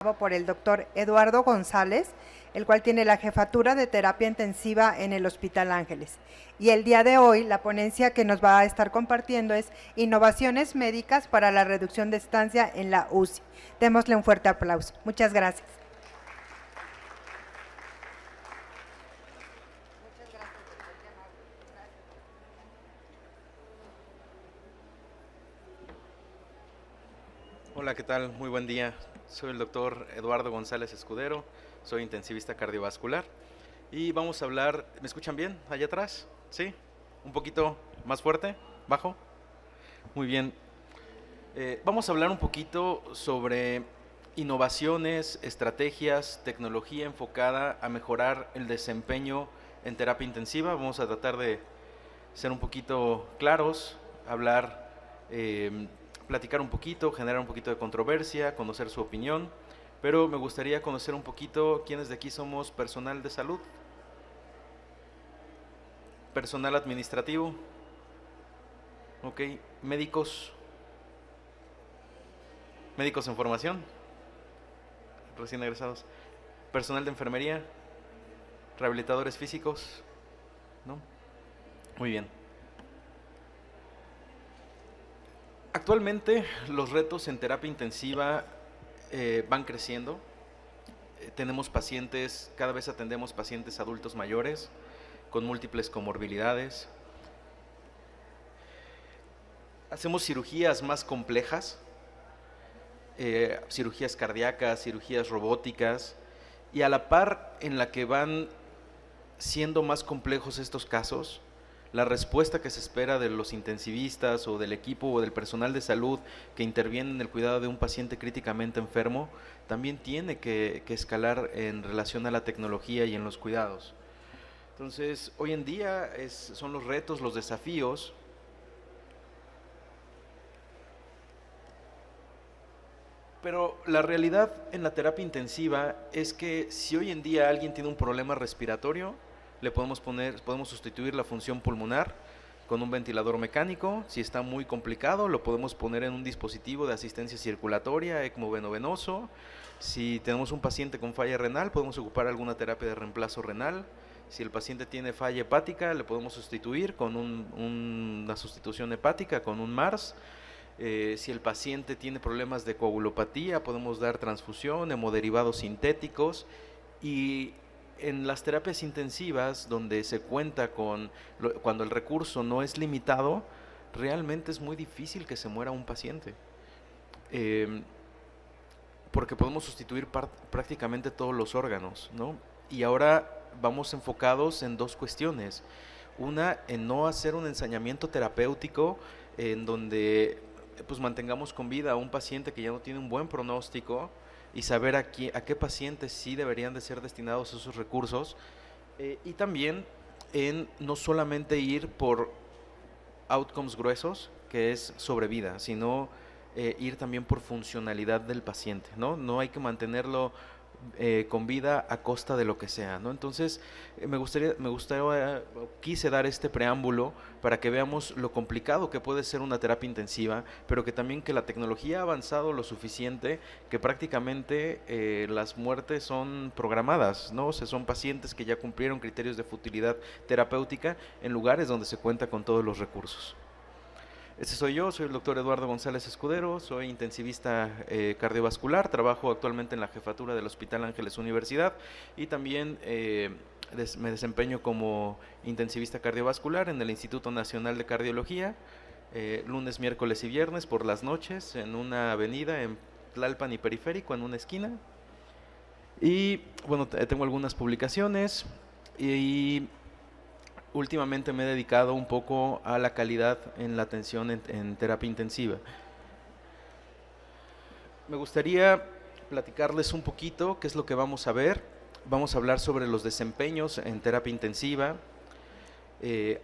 por el doctor Eduardo González, el cual tiene la jefatura de terapia intensiva en el Hospital Ángeles. Y el día de hoy la ponencia que nos va a estar compartiendo es Innovaciones médicas para la reducción de estancia en la UCI. Démosle un fuerte aplauso. Muchas gracias. Hola, ¿qué tal? Muy buen día. Soy el doctor Eduardo González Escudero, soy intensivista cardiovascular y vamos a hablar, ¿me escuchan bien allá atrás? ¿Sí? ¿Un poquito más fuerte? ¿Bajo? Muy bien. Vamos a hablar un poquito sobre innovaciones, estrategias, tecnología enfocada a mejorar el desempeño en terapia intensiva. Vamos a tratar de ser un poquito claros, hablar, platicar un poquito, generar un poquito de controversia, conocer su opinión, pero me gustaría conocer un poquito quiénes de aquí somos personal de salud, personal administrativo, ok, médicos en formación, recién egresados, personal de enfermería, rehabilitadores físicos, ¿no? Muy bien. Actualmente los retos en terapia intensiva van creciendo. Tenemos pacientes, cada vez atendemos pacientes adultos mayores con múltiples comorbilidades. Hacemos cirugías más complejas, cirugías cardíacas, cirugías robóticas, y a la par en la que van siendo más complejos estos casos, la respuesta que se espera de los intensivistas o del equipo o del personal de salud que interviene en el cuidado de un paciente críticamente enfermo también tiene que escalar en relación a la tecnología y en los cuidados. Entonces, hoy en día son los retos, los desafíos. Pero la realidad en la terapia intensiva es que si hoy en día alguien tiene un problema respiratorio, le podemos sustituir la función pulmonar con un ventilador mecánico. Si está muy complicado, lo podemos poner en un dispositivo de asistencia circulatoria, ECMO venovenoso. Si tenemos un paciente con falla renal, podemos ocupar alguna terapia de reemplazo renal. Si el paciente tiene falla hepática, le podemos sustituir con una sustitución hepática, con un MARS. Si el paciente tiene problemas de coagulopatía, podemos dar transfusión, hemoderivados sintéticos. Y en las terapias intensivas, donde se cuenta cuando el recurso no es limitado, realmente es muy difícil que se muera un paciente. Porque podemos sustituir prácticamente todos los órganos, ¿no? Y ahora vamos enfocados en dos cuestiones. Una, en no hacer un ensañamiento terapéutico en donde pues mantengamos con vida a un paciente que ya no tiene un buen pronóstico, y saber a qué pacientes sí deberían de ser destinados esos recursos, y también en no solamente ir por outcomes gruesos, que es sobrevida, sino ir también por funcionalidad del paciente, ¿no? No hay que mantenerlo con vida a costa de lo que sea, ¿no? Entonces, quise dar este preámbulo para que veamos lo complicado que puede ser una terapia intensiva, pero que también que la tecnología ha avanzado lo suficiente que prácticamente las muertes son programadas, ¿no? O sea, son pacientes que ya cumplieron criterios de futilidad terapéutica en lugares donde se cuenta con todos los recursos. Este soy yo, soy el doctor Eduardo González Escudero, soy intensivista cardiovascular, trabajo actualmente en la jefatura del Hospital Ángeles Universidad y también me desempeño como intensivista cardiovascular en el Instituto Nacional de Cardiología, lunes, miércoles y viernes por las noches en una avenida en Tlalpan y Periférico, en una esquina. Y bueno, tengo algunas publicaciones y últimamente me he dedicado un poco a la calidad en la atención en terapia intensiva. Me gustaría platicarles un poquito qué es lo que vamos a ver. Vamos a hablar sobre los desempeños en terapia intensiva,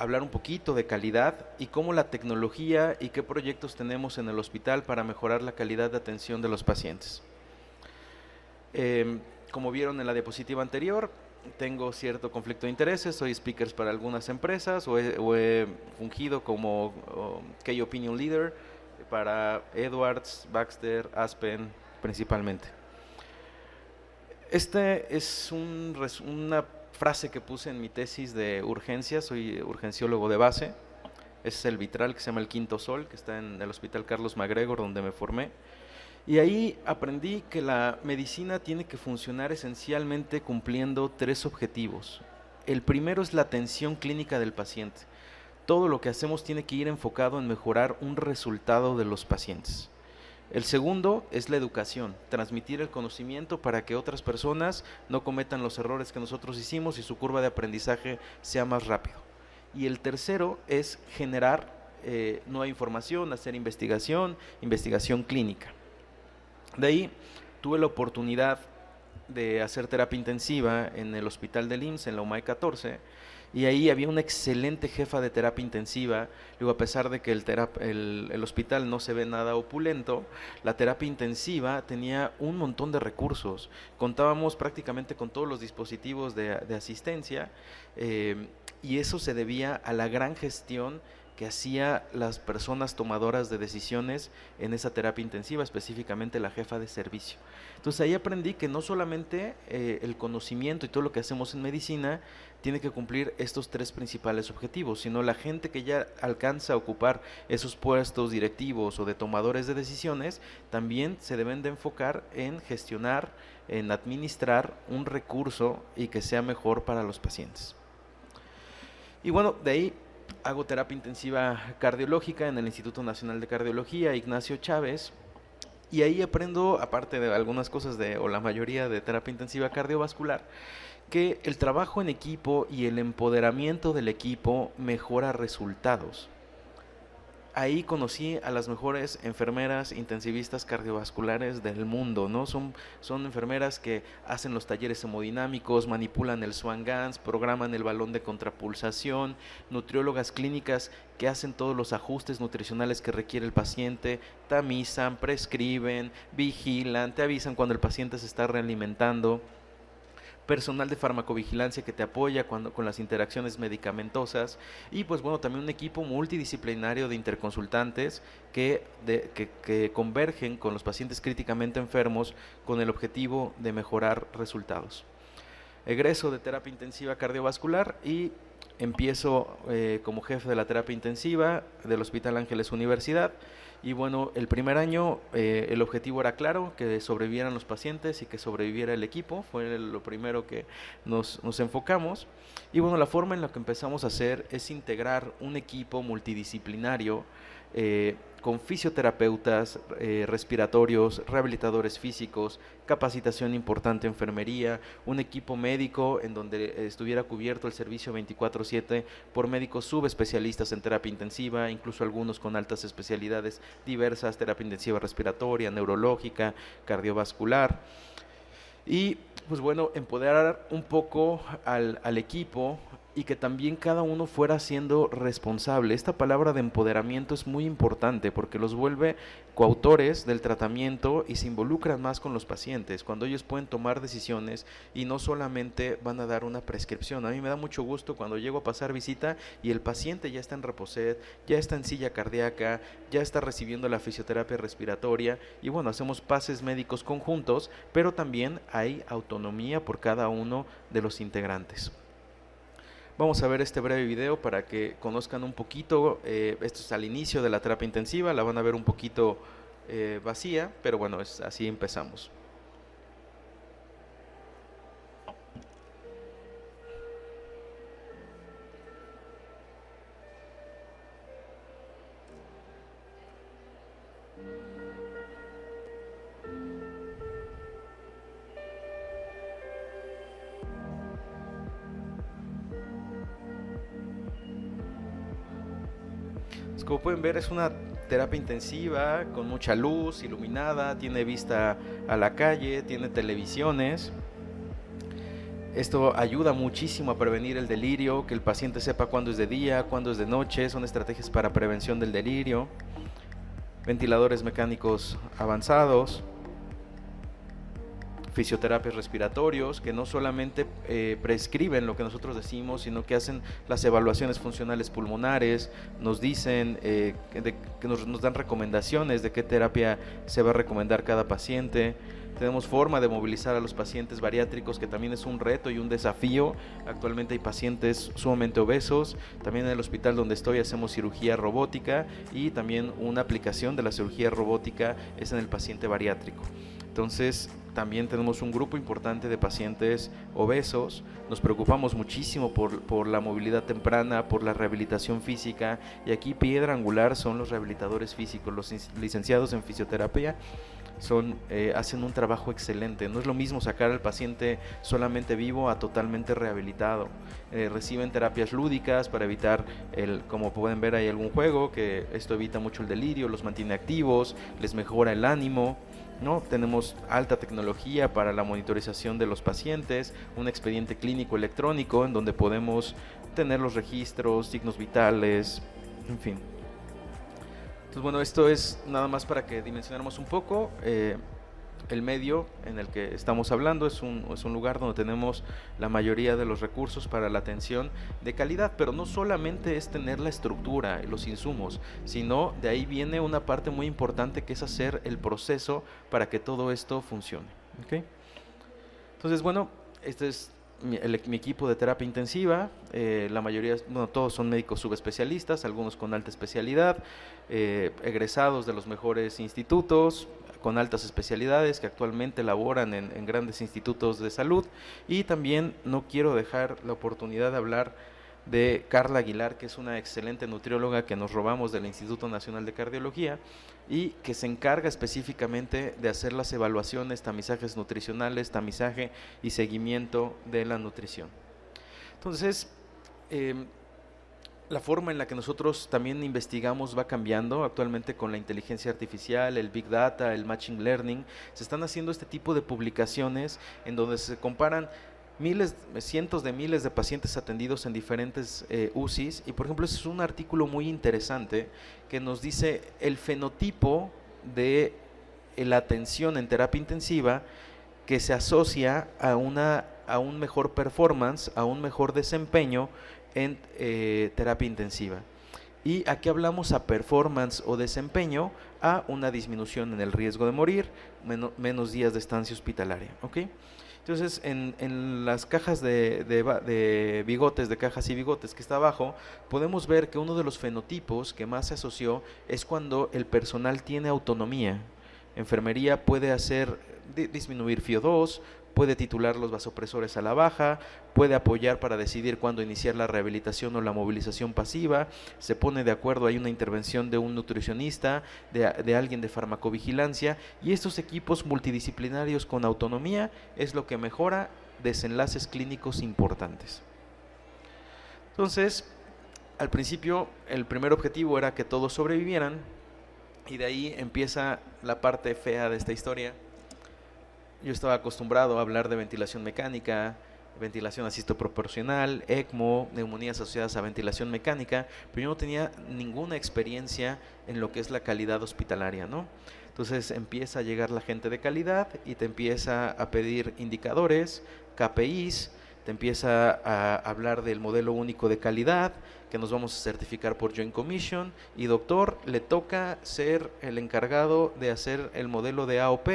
hablar un poquito de calidad y cómo la tecnología y qué proyectos tenemos en el hospital para mejorar la calidad de atención de los pacientes. Como vieron en la diapositiva anterior, tengo cierto conflicto de intereses, soy speaker para algunas empresas o he fungido como Key Opinion Leader para Edwards, Baxter, Aspen principalmente. Este es una frase que puse en mi tesis de urgencia, soy urgenciólogo de base. Es el vitral que se llama El Quinto Sol, que está en el Hospital Carlos MacGregor, donde me formé. Y ahí aprendí que la medicina tiene que funcionar esencialmente cumpliendo 3 objetivos. El primero es la atención clínica del paciente. Todo lo que hacemos tiene que ir enfocado en mejorar un resultado de los pacientes. El segundo es la educación, transmitir el conocimiento para que otras personas no cometan los errores que nosotros hicimos y su curva de aprendizaje sea más rápido. Y el tercero es generar nueva información, hacer investigación clínica. De ahí tuve la oportunidad de hacer terapia intensiva en el hospital del IMSS, en la UMAE 14, y ahí había una excelente jefa de terapia intensiva. Luego, a pesar de que el hospital no se ve nada opulento, la terapia intensiva tenía un montón de recursos. Contábamos prácticamente con todos los dispositivos de asistencia, y eso se debía a la gran gestión que hacía las personas tomadoras de decisiones en esa terapia intensiva, específicamente la jefa de servicio. Entonces ahí aprendí que no solamente el conocimiento y todo lo que hacemos en medicina tiene que cumplir estos 3 principales objetivos, sino la gente que ya alcanza a ocupar esos puestos directivos o de tomadores de decisiones también se deben de enfocar en gestionar, en administrar un recurso y que sea mejor para los pacientes. Y bueno, de ahí hago terapia intensiva cardiológica en el Instituto Nacional de Cardiología, Ignacio Chávez, y ahí aprendo, aparte de algunas cosas o la mayoría de terapia intensiva cardiovascular, que el trabajo en equipo y el empoderamiento del equipo mejora resultados. Ahí conocí a las mejores enfermeras intensivistas cardiovasculares del mundo, ¿no? Son enfermeras que hacen los talleres hemodinámicos, manipulan el Swan-Ganz, programan el balón de contrapulsación, nutriólogas clínicas que hacen todos los ajustes nutricionales que requiere el paciente, tamizan, prescriben, vigilan, te avisan cuando el paciente se está realimentando. Personal de farmacovigilancia que te apoya con las interacciones medicamentosas, y pues bueno, también un equipo multidisciplinario de interconsultantes que convergen con los pacientes críticamente enfermos con el objetivo de mejorar resultados. Egreso de terapia intensiva cardiovascular y empiezo como jefe de la terapia intensiva del Hospital Ángeles Universidad. Y bueno, el primer año el objetivo era claro, que sobrevivieran los pacientes y que sobreviviera el equipo. Fue lo primero que nos enfocamos. Y bueno, la forma en la que empezamos a hacer es integrar un equipo multidisciplinario con fisioterapeutas, respiratorios, rehabilitadores físicos, capacitación importante en enfermería, un equipo médico en donde estuviera cubierto el servicio 24/7 por médicos subespecialistas en terapia intensiva, incluso algunos con altas especialidades diversas, terapia intensiva respiratoria, neurológica, cardiovascular. Y pues bueno, empoderar un poco al equipo y que también cada uno fuera siendo responsable. Esta palabra de empoderamiento es muy importante porque los vuelve coautores del tratamiento y se involucran más con los pacientes, cuando ellos pueden tomar decisiones y no solamente van a dar una prescripción. A mí me da mucho gusto cuando llego a pasar visita y el paciente ya está en reposet, ya está en silla cardíaca, ya está recibiendo la fisioterapia respiratoria y bueno, hacemos pases médicos conjuntos, pero también hay autonomía por cada uno de los integrantes. Vamos a ver este breve video para que conozcan un poquito. Esto es al inicio de la terapia intensiva, la van a ver un poquito vacía, pero bueno, así empezamos. Como pueden ver, es una terapia intensiva con mucha luz, iluminada, tiene vista a la calle, tiene televisiones. Esto ayuda muchísimo a prevenir el delirio, que el paciente sepa cuándo es de día, cuándo es de noche. Son estrategias para prevención del delirio. Ventiladores mecánicos avanzados. Fisioterapias respiratorios que no solamente prescriben lo que nosotros decimos, sino que hacen las evaluaciones funcionales pulmonares, nos dicen que nos dan recomendaciones de qué terapia se va a recomendar cada paciente. Tenemos forma de movilizar a los pacientes bariátricos, que también es un reto y un desafío. Actualmente hay pacientes sumamente obesos. También en el hospital donde estoy hacemos cirugía robótica, y también una aplicación de la cirugía robótica es en el paciente bariátrico. Entonces, también tenemos un grupo importante de pacientes obesos. Nos preocupamos muchísimo por la movilidad temprana, por la rehabilitación física, y aquí piedra angular son los rehabilitadores físicos, los licenciados en fisioterapia. Hacen un trabajo excelente. No es lo mismo sacar al paciente solamente vivo a totalmente rehabilitado. Reciben terapias lúdicas para evitar, como pueden ver, hay algún juego que esto evita mucho el delirio, los mantiene activos, les mejora el ánimo, ¿no? Tenemos alta tecnología para la monitorización de los pacientes, un expediente clínico electrónico en donde podemos tener los registros, signos vitales, en fin. Entonces, bueno, esto es nada más para que dimensionáramos un poco. El medio en el que estamos hablando es un lugar donde tenemos la mayoría de los recursos para la atención de calidad, pero no solamente es tener la estructura y los insumos, sino de ahí viene una parte muy importante, que es hacer el proceso para que todo esto funcione. ¿Okay? Entonces, bueno, este es mi equipo de terapia intensiva. La mayoría, bueno, todos son médicos subespecialistas, algunos con alta especialidad, egresados de los mejores institutos, con altas especialidades, que actualmente laboran en grandes institutos de salud. Y también no quiero dejar la oportunidad de hablar de Carla Aguilar, que es una excelente nutrióloga que nos robamos del Instituto Nacional de Cardiología y que se encarga específicamente de hacer las evaluaciones, tamizajes nutricionales, tamizaje y seguimiento de la nutrición. Entonces, la forma en la que nosotros también investigamos va cambiando. Actualmente, con la inteligencia artificial, el Big Data, el Machine Learning, se están haciendo este tipo de publicaciones en donde se comparan cientos de miles de pacientes atendidos en diferentes UCIs. Y por ejemplo, ese es un artículo muy interesante que nos dice el fenotipo de la atención en terapia intensiva que se asocia a un mejor performance, a un mejor desempeño en terapia intensiva. Y aquí hablamos a performance o desempeño, a una disminución en el riesgo de morir, menos días de estancia hospitalaria. ¿Okay? Entonces, en las cajas de bigotes, de cajas y bigotes que está abajo, podemos ver que uno de los fenotipos que más se asoció es cuando el personal tiene autonomía. Enfermería puede disminuir FIO2, puede titular los vasopresores a la baja, puede apoyar para decidir cuándo iniciar la rehabilitación o la movilización pasiva, se pone de acuerdo, hay una intervención de un nutricionista, de alguien de farmacovigilancia, y estos equipos multidisciplinarios con autonomía es lo que mejora desenlaces clínicos importantes. Entonces, al principio el primer objetivo era que todos sobrevivieran, y de ahí empieza la parte fea de esta historia. Yo estaba acostumbrado a hablar de ventilación mecánica, ventilación asistoproporcional, ECMO, neumonías asociadas a ventilación mecánica, pero yo no tenía ninguna experiencia en lo que es la calidad hospitalaria, ¿no? Entonces empieza a llegar la gente de calidad y te empieza a pedir indicadores, KPIs, te empieza a hablar del modelo único de calidad, que nos vamos a certificar por Joint Commission, y doctor, le toca ser el encargado de hacer el modelo de AOP,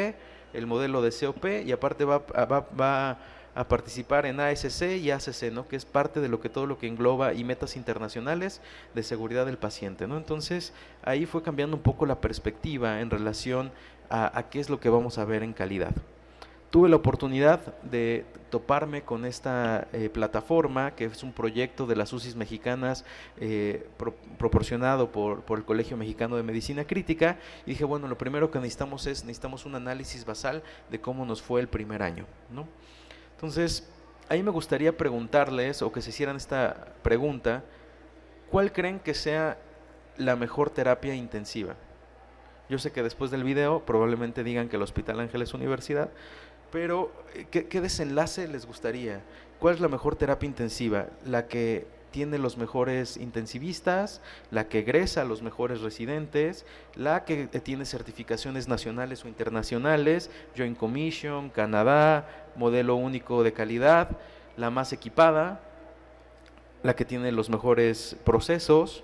el modelo de COP, y aparte va a participar en ASC y ACC, ¿no? Que es parte de todo lo que engloba, y metas internacionales de seguridad del paciente, ¿no? Entonces, ahí fue cambiando un poco la perspectiva en relación a qué es lo que vamos a ver en calidad. Tuve la oportunidad de toparme con esta plataforma, que es un proyecto de las UCIs mexicanas proporcionado por el Colegio Mexicano de Medicina Crítica, y dije, bueno, lo primero que necesitamos un análisis basal de cómo nos fue el primer año, ¿no? Entonces, ahí me gustaría preguntarles, o que se hicieran esta pregunta: ¿cuál creen que sea la mejor terapia intensiva? Yo sé que después del video probablemente digan que el Hospital Ángeles Universidad, pero ¿qué desenlace les gustaría? ¿Cuál es la mejor terapia intensiva? ¿La que tiene los mejores intensivistas, la que egresa a los mejores residentes, la que tiene certificaciones nacionales o internacionales, Joint Commission, Canadá, modelo único de calidad, la más equipada, la que tiene los mejores procesos,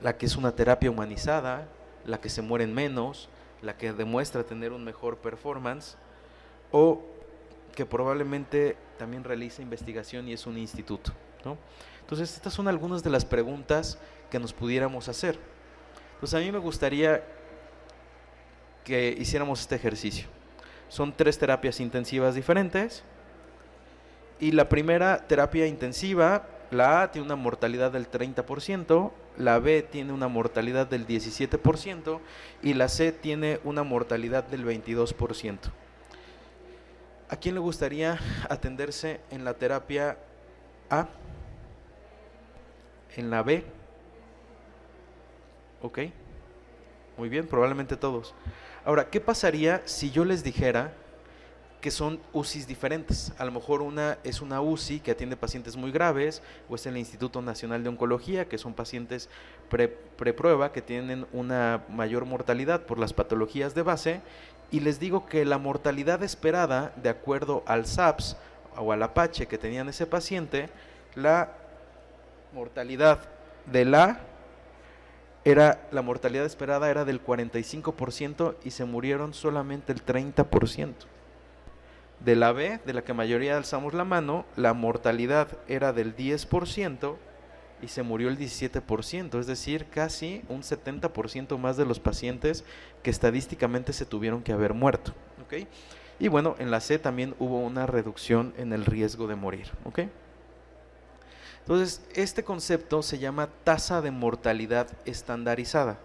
la que es una terapia humanizada, la que se mueren menos, la que demuestra tener un mejor performance? o que probablemente también realiza investigación y es un instituto, ¿no? Entonces, estas son algunas de las preguntas que nos pudiéramos hacer. Pues a mí me gustaría que hiciéramos este ejercicio. Son 3 terapias intensivas diferentes. Y la primera terapia intensiva, la A, tiene una mortalidad del 30%, la B tiene una mortalidad del 17% y la C tiene una mortalidad del 22%. ¿A quién le gustaría atenderse en la terapia A? ¿En la B? Ok, muy bien, probablemente todos. Ahora, ¿qué pasaría si yo les dijera que son UCIs diferentes? A lo mejor una es una UCI que atiende pacientes muy graves, o es el Instituto Nacional de Oncología, que son pacientes preprueba, que tienen una mayor mortalidad por las patologías de base, y les digo que la mortalidad esperada, de acuerdo al SAPS o al Apache que tenían ese paciente, la mortalidad de la mortalidad esperada era del 45% y se murieron solamente el 30%. De la B, de la que mayoría alzamos la mano, la mortalidad era del 10% y se murió el 17%, es decir, casi un 70% más de los pacientes que estadísticamente se tuvieron que haber muerto, ¿ok? Y bueno, en la C también hubo una reducción en el riesgo de morir, ¿ok? Entonces, este concepto se llama tasa de mortalidad estandarizada,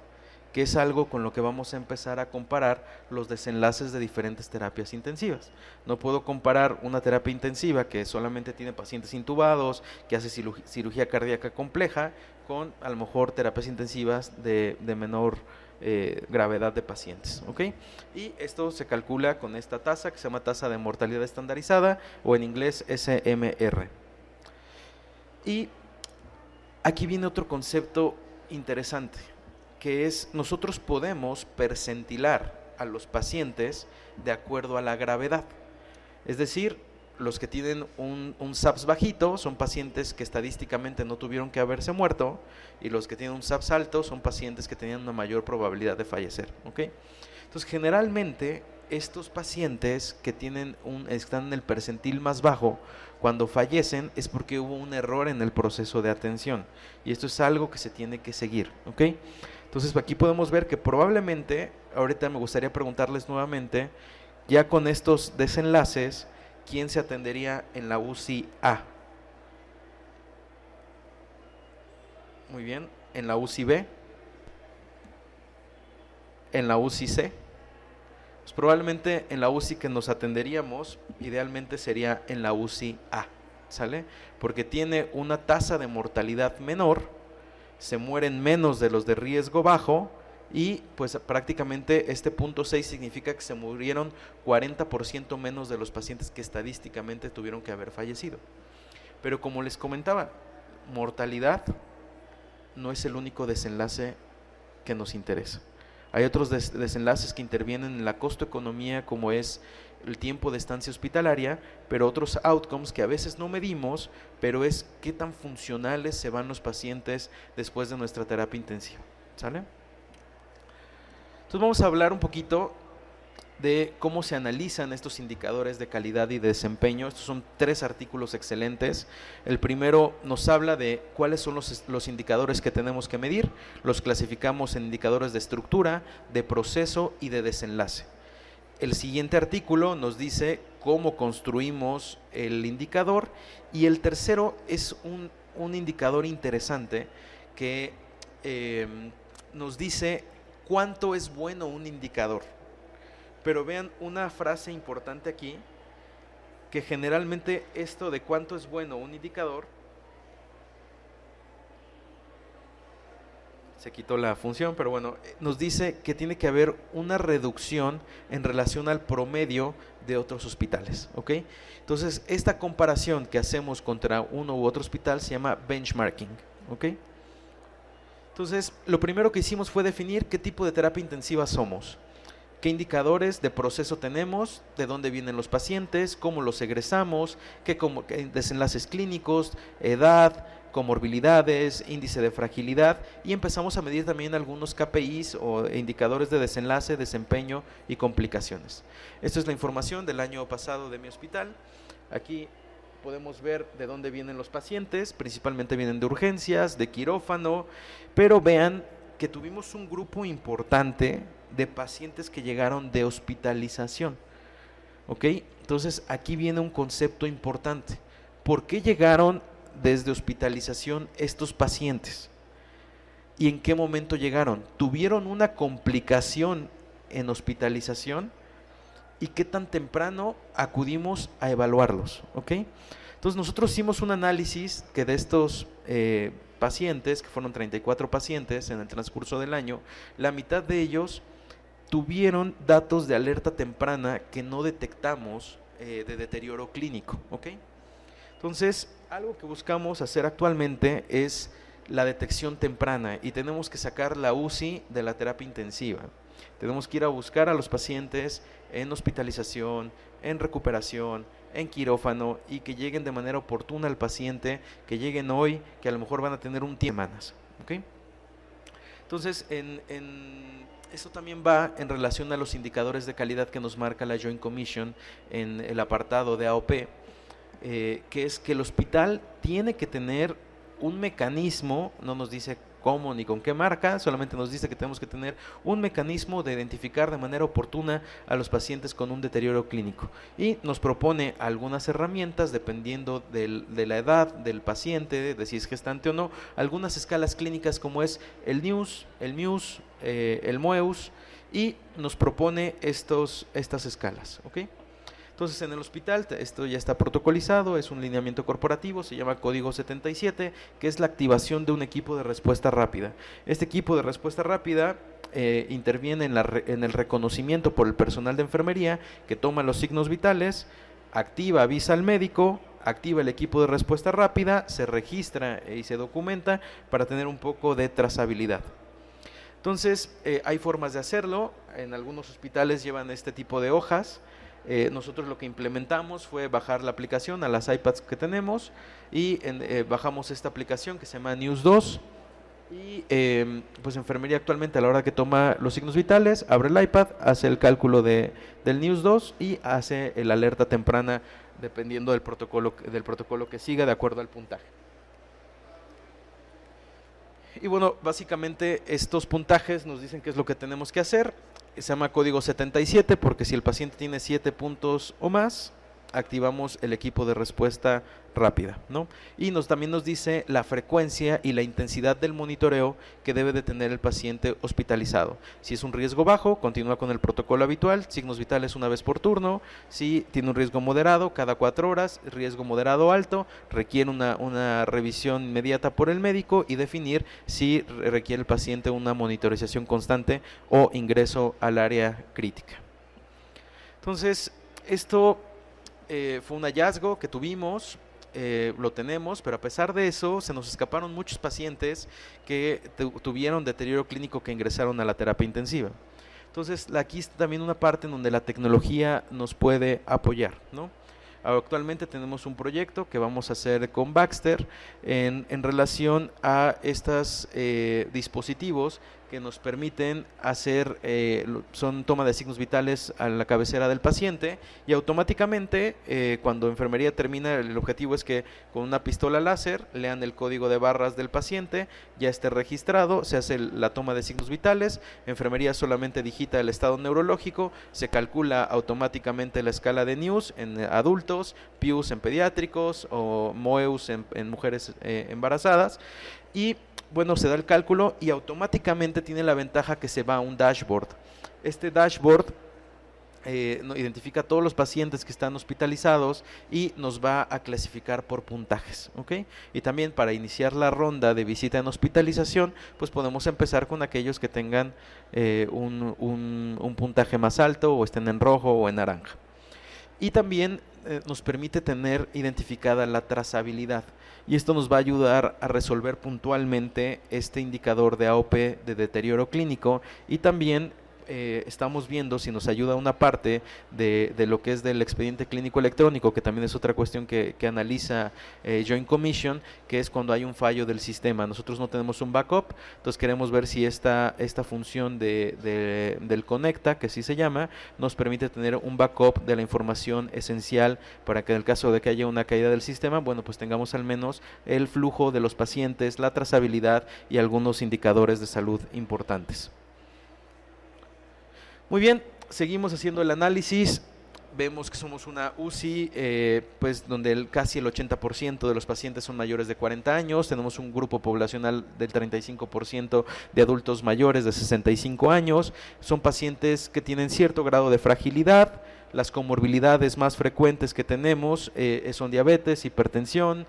que es algo con lo que vamos a empezar a comparar los desenlaces de diferentes terapias intensivas. No puedo comparar una terapia intensiva que solamente tiene pacientes intubados, que hace cirugía cardíaca compleja, con a lo mejor terapias intensivas de menor gravedad de pacientes, ¿ok? Y esto se calcula con esta tasa que se llama tasa de mortalidad estandarizada, o en inglés SMR. Y aquí viene otro concepto interesante, que es nosotros podemos percentilar a los pacientes de acuerdo a la gravedad. Es decir, los que tienen un SAPS bajito son pacientes que estadísticamente no tuvieron que haberse muerto, y los que tienen un SAPS alto son pacientes que tenían una mayor probabilidad de fallecer, ¿ok? Entonces, generalmente estos pacientes que están en el percentil más bajo, cuando fallecen es porque hubo un error en el proceso de atención, y esto es algo que se tiene que seguir, ¿ok? Entonces, aquí podemos ver que probablemente, ahorita me gustaría preguntarles nuevamente, ya con estos desenlaces, ¿quién se atendería en la UCI A? Muy bien. ¿En la UCI B? ¿En la UCI C? Pues probablemente en la UCI que nos atenderíamos, idealmente sería en la UCI A, ¿sale? Porque tiene una tasa de mortalidad menor, se mueren menos de los de riesgo bajo, y pues prácticamente este punto 6 significa que se murieron 40% menos de los pacientes que estadísticamente tuvieron que haber fallecido. Pero como les comentaba, mortalidad no es el único desenlace que nos interesa. Hay otros desenlaces que intervienen en la costo-economía, como es el tiempo de estancia hospitalaria, pero otros outcomes que a veces no medimos, pero es qué tan funcionales se van los pacientes después de nuestra terapia intensiva, ¿sale? Entonces vamos a hablar un poquito de cómo se analizan estos indicadores de calidad y de desempeño. Estos son 3 artículos excelentes. El primero nos habla de cuáles son los indicadores que tenemos que medir. Los clasificamos en indicadores de estructura, de proceso y de desenlace. El siguiente artículo nos dice cómo construimos el indicador, y el tercero es un indicador interesante que nos dice cuánto es bueno un indicador. Pero vean una frase importante aquí, que generalmente esto de cuánto es bueno un indicador, se quitó la función, pero bueno, nos dice que tiene que haber una reducción en relación al promedio de otros hospitales, ¿ok? Entonces, esta comparación que hacemos contra uno u otro hospital se llama benchmarking, ¿ok? Entonces, lo primero que hicimos fue definir qué tipo de terapia intensiva somos. qué indicadores de proceso tenemos, de dónde vienen los pacientes, cómo los egresamos, qué desenlaces clínicos, edad, comorbilidades, índice de fragilidad, y empezamos a medir también algunos KPIs o indicadores de desenlace, desempeño y complicaciones. Esta es la información del año pasado de mi hospital. Aquí podemos ver de dónde vienen los pacientes, principalmente vienen de urgencias, de quirófano, pero vean que tuvimos un grupo importante de pacientes que llegaron de hospitalización. ¿Ok? Entonces aquí viene un concepto importante. ¿Por qué llegaron desde hospitalización estos pacientes? ¿Y en qué momento llegaron? ¿Tuvieron una complicación en hospitalización? ¿Y qué tan temprano acudimos a evaluarlos? ¿Ok? Entonces nosotros hicimos un análisis que de estos pacientes, que fueron 34 pacientes en el transcurso del año, la mitad de ellos tuvieron datos de alerta temprana que no detectamos de deterioro clínico. ¿Ok? Entonces, algo que buscamos hacer actualmente es la detección temprana y tenemos que sacar la UCI de la terapia intensiva. Tenemos que ir a buscar a los pacientes en hospitalización, en recuperación, en quirófano y que lleguen de manera oportuna al paciente, que lleguen hoy, que a lo mejor van a tener un tiempo de semanas. ¿Okay? Entonces, eso también va en relación a los indicadores de calidad que nos marca la Joint Commission en el apartado de AOP, que es que el hospital tiene que tener un mecanismo, no nos dice cómo ni con qué marca, solamente nos dice que tenemos que tener un mecanismo de identificar de manera oportuna a los pacientes con un deterioro clínico y nos propone algunas herramientas dependiendo de la edad del paciente, de si es gestante o no, algunas escalas clínicas como es el NIUS, el MIUS, el MOEUS, y nos propone estas escalas, ¿ok? Entonces en el hospital esto ya está protocolizado, es un lineamiento corporativo, se llama Código 77, que es la activación de un equipo de respuesta rápida. Este equipo de respuesta rápida interviene en el reconocimiento por el personal de enfermería que toma los signos vitales, avisa al médico, activa el equipo de respuesta rápida, se registra y se documenta para tener un poco de trazabilidad. Entonces hay formas de hacerlo, en algunos hospitales llevan este tipo de hojas. Nosotros lo que implementamos fue bajar la aplicación a las iPads que tenemos y bajamos esta aplicación que se llama News 2 y pues enfermería actualmente a la hora que toma los signos vitales abre el iPad, hace el cálculo del News 2 y hace la alerta temprana dependiendo del protocolo que siga de acuerdo al puntaje. Y bueno, básicamente estos puntajes nos dicen qué es lo que tenemos que hacer. Se llama Código 77 porque si el paciente tiene 7 puntos o más, activamos el equipo de respuesta rápida, ¿no? Y también nos dice la frecuencia y la intensidad del monitoreo que debe de tener el paciente hospitalizado. Si es un riesgo bajo, continúa con el protocolo habitual, signos vitales una vez por turno. Si tiene un riesgo moderado, cada 4 horas, riesgo moderado alto, requiere una revisión inmediata por el médico y definir si requiere el paciente una monitorización constante o ingreso al área crítica. Entonces, esto fue un hallazgo que tuvimos, lo tenemos, pero a pesar de eso se nos escaparon muchos pacientes que tuvieron deterioro clínico que ingresaron a la terapia intensiva. Entonces aquí está también una parte en donde la tecnología nos puede apoyar, ¿no? Actualmente tenemos un proyecto que vamos a hacer con Baxter en relación a estos dispositivos que nos permiten hacer, son toma de signos vitales a la cabecera del paciente y automáticamente cuando enfermería termina, el objetivo es que con una pistola láser lean el código de barras del paciente, ya esté registrado, se hace la toma de signos vitales, enfermería solamente digita el estado neurológico, se calcula automáticamente la escala de NIUS en adultos, PIUS en pediátricos o MOEUS en mujeres embarazadas y bueno, se da el cálculo y automáticamente tiene la ventaja que se va a un dashboard. Este dashboard identifica a todos los pacientes que están hospitalizados y nos va a clasificar por puntajes, ¿ok? Y también para iniciar la ronda de visita en hospitalización, pues podemos empezar con aquellos que tengan un puntaje más alto o estén en rojo o en naranja. Y también nos permite tener identificada la trazabilidad y esto nos va a ayudar a resolver puntualmente este indicador de AOP de deterioro clínico y también estamos viendo si nos ayuda una parte de lo que es del expediente clínico electrónico, que también es otra cuestión que analiza Joint Commission, que es cuando hay un fallo del sistema. Nosotros no tenemos un backup, entonces queremos ver si esta función del Conecta, que así se llama, nos permite tener un backup de la información esencial para que en el caso de que haya una caída del sistema, bueno, pues tengamos al menos el flujo de los pacientes, la trazabilidad y algunos indicadores de salud importantes. Muy bien, seguimos haciendo el análisis. Vemos que somos una UCI, pues donde casi el 80% de los pacientes son mayores de 40 años. Tenemos un grupo poblacional del 35% de adultos mayores de 65 años. Son pacientes que tienen cierto grado de fragilidad. Las comorbilidades más frecuentes que tenemos son diabetes, hipertensión,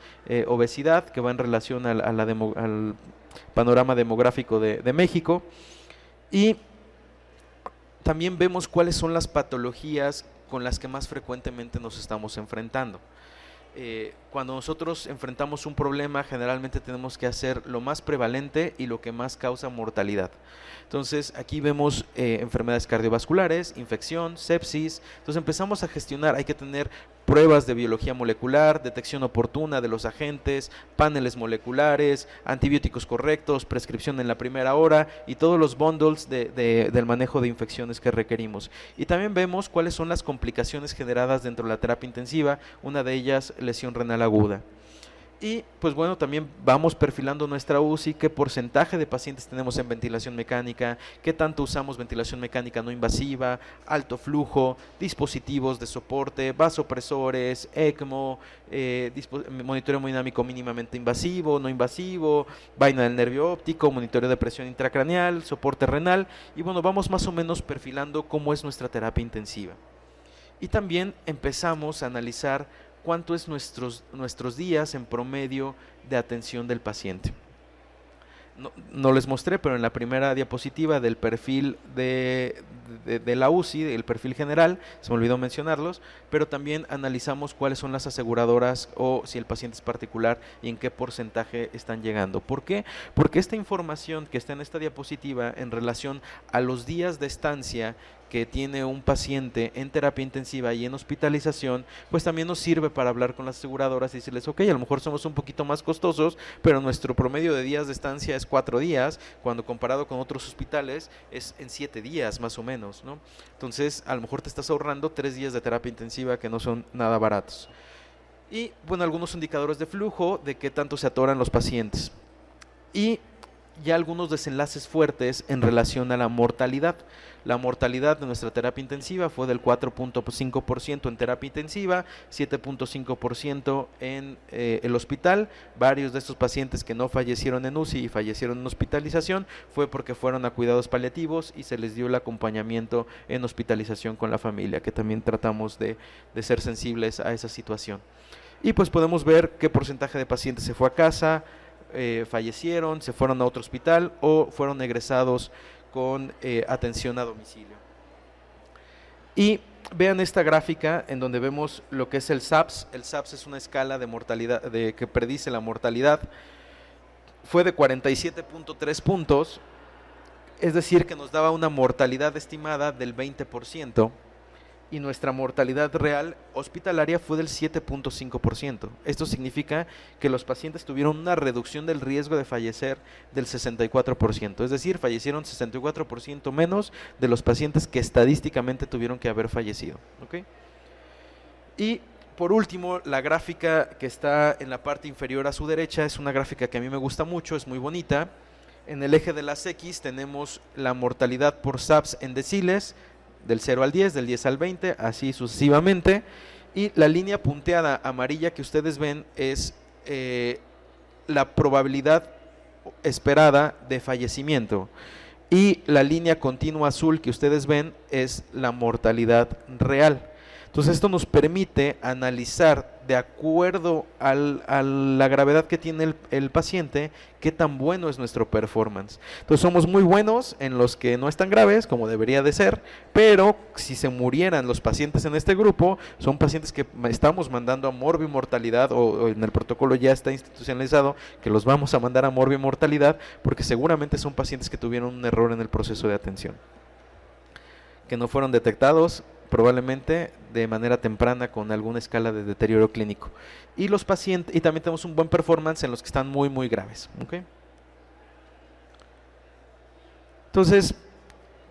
obesidad, que va en relación al panorama demográfico de México. Y también vemos cuáles son las patologías con las que más frecuentemente nos estamos enfrentando. Cuando nosotros enfrentamos un problema, generalmente tenemos que hacer lo más prevalente y lo que más causa mortalidad. Entonces aquí vemos enfermedades cardiovasculares, infección, sepsis. Entonces empezamos a gestionar, hay que tener pruebas de biología molecular, detección oportuna de los agentes, paneles moleculares, antibióticos correctos, prescripción en la primera hora y todos los bundles del manejo de infecciones que requerimos. Y también vemos cuáles son las complicaciones generadas dentro de la terapia intensiva, una de ellas lesión renal aguda. Y pues bueno, también vamos perfilando nuestra UCI, qué porcentaje de pacientes tenemos en ventilación mecánica, qué tanto usamos ventilación mecánica no invasiva, alto flujo, dispositivos de soporte, vasopresores, ECMO, monitoreo hemodinámico mínimamente invasivo, no invasivo, vaina del nervio óptico, monitoreo de presión intracraneal, soporte renal, y bueno, vamos más o menos perfilando cómo es nuestra terapia intensiva. Y también empezamos a analizar cuánto es nuestros días en promedio de atención del paciente. No les mostré, pero en la primera diapositiva del perfil de la UCI, el perfil general, se me olvidó mencionarlos, pero también analizamos cuáles son las aseguradoras o si el paciente es particular y en qué porcentaje están llegando. ¿Por qué? Porque esta información que está en esta diapositiva en relación a los días de estancia que tiene un paciente en terapia intensiva y en hospitalización, pues también nos sirve para hablar con las aseguradoras y decirles, ok, a lo mejor somos un poquito más costosos, pero nuestro promedio de días de estancia es 4 días, cuando comparado con otros hospitales es en 7 días más o menos, ¿no? Entonces, a lo mejor te estás ahorrando 3 días de terapia intensiva que no son nada baratos. Y, bueno, algunos indicadores de flujo, de qué tanto se atoran los pacientes. Y ya algunos desenlaces fuertes en relación a la mortalidad. La mortalidad de nuestra terapia intensiva fue del 4.5% en terapia intensiva, 7.5% en el hospital. Varios de estos pacientes que no fallecieron en UCI y fallecieron en hospitalización fue porque fueron a cuidados paliativos y se les dio el acompañamiento en hospitalización con la familia, que también tratamos de ser sensibles a esa situación. Y pues podemos ver qué porcentaje de pacientes se fue a casa, fallecieron, se fueron a otro hospital o fueron egresados con atención a domicilio. Y vean esta gráfica en donde vemos lo que es el SAPS. El SAPS es una escala de mortalidad que predice la mortalidad. Fue de 47.3 puntos, es decir, que nos daba una mortalidad estimada del 20%. Y nuestra mortalidad real hospitalaria fue del 7.5%. Esto significa que los pacientes tuvieron una reducción del riesgo de fallecer del 64%, es decir, fallecieron 64% menos de los pacientes que estadísticamente tuvieron que haber fallecido. ¿Okay? Y por último, la gráfica que está en la parte inferior a su derecha es una gráfica que a mí me gusta mucho, es muy bonita. En el eje de las X tenemos la mortalidad por SAPS en deciles, del 0 al 10, del 10 al 20, así sucesivamente, y la línea punteada amarilla que ustedes ven es la probabilidad esperada de fallecimiento, y la línea continua azul que ustedes ven es la mortalidad real. Entonces esto nos permite analizar de acuerdo a la gravedad que tiene el paciente, qué tan bueno es nuestro performance. Entonces somos muy buenos en los que no están graves, como debería de ser, pero si se murieran los pacientes en este grupo, son pacientes que estamos mandando a morbimortalidad o en el protocolo ya está institucionalizado que los vamos a mandar a morbimortalidad porque seguramente son pacientes que tuvieron un error en el proceso de atención. que no fueron detectados probablemente de manera temprana con alguna escala de deterioro clínico. Y los pacientes, y también tenemos un buen performance en los que están muy, muy graves. ¿Okay? Entonces,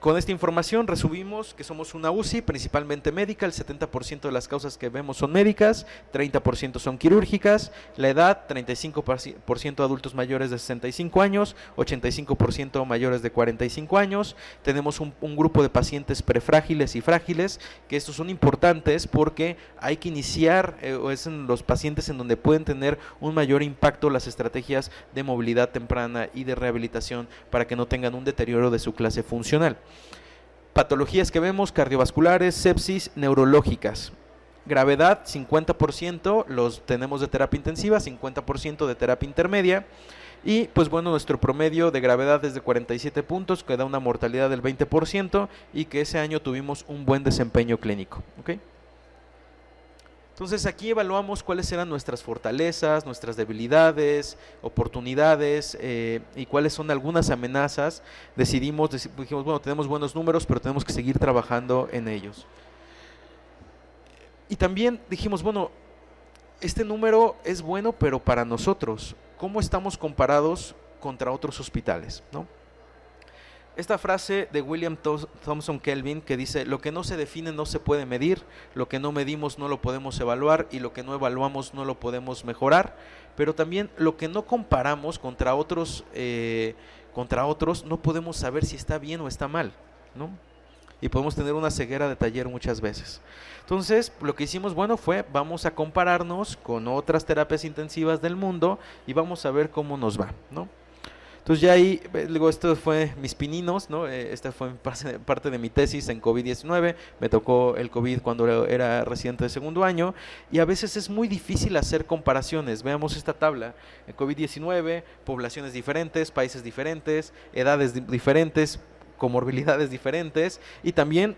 con esta información resumimos que somos una UCI principalmente médica, el 70% de las causas que vemos son médicas, 30% son quirúrgicas, la edad 35% adultos mayores de 65 años, 85% mayores de 45 años, tenemos un grupo de pacientes prefrágiles y frágiles, que estos son importantes porque hay que iniciar, o es en los pacientes en donde pueden tener un mayor impacto las estrategias de movilidad temprana y de rehabilitación para que no tengan un deterioro de su clase funcional. Patologías que vemos: cardiovasculares, sepsis, neurológicas. Gravedad, 50% los tenemos de terapia intensiva, 50% de terapia intermedia. Y pues bueno, nuestro promedio de gravedad es de 47 puntos, que da una mortalidad del 20% y que ese año tuvimos un buen desempeño clínico. ¿Okay? Entonces aquí evaluamos cuáles eran nuestras fortalezas, nuestras debilidades, oportunidades y cuáles son algunas amenazas. Dijimos, bueno, tenemos buenos números, pero tenemos que seguir trabajando en ellos. Y también dijimos, bueno, este número es bueno, pero para nosotros, ¿cómo estamos comparados contra otros hospitales? ¿No? Esta frase de William Thomson Kelvin que dice: lo que no se define no se puede medir, lo que no medimos no lo podemos evaluar y lo que no evaluamos no lo podemos mejorar, pero también lo que no comparamos contra otros no podemos saber si está bien o está mal, ¿no? Y podemos tener una ceguera de taller muchas veces. Entonces, lo que hicimos, bueno, fue vamos a compararnos con otras terapias intensivas del mundo y vamos a ver cómo nos va, ¿no? Entonces ya ahí, luego esto fue mis pininos, ¿no? Esta fue parte de mi tesis en COVID-19, me tocó el COVID cuando era residente de segundo año y a veces es muy difícil hacer comparaciones. Veamos esta tabla: en COVID-19, poblaciones diferentes, países diferentes, edades diferentes, comorbilidades diferentes y también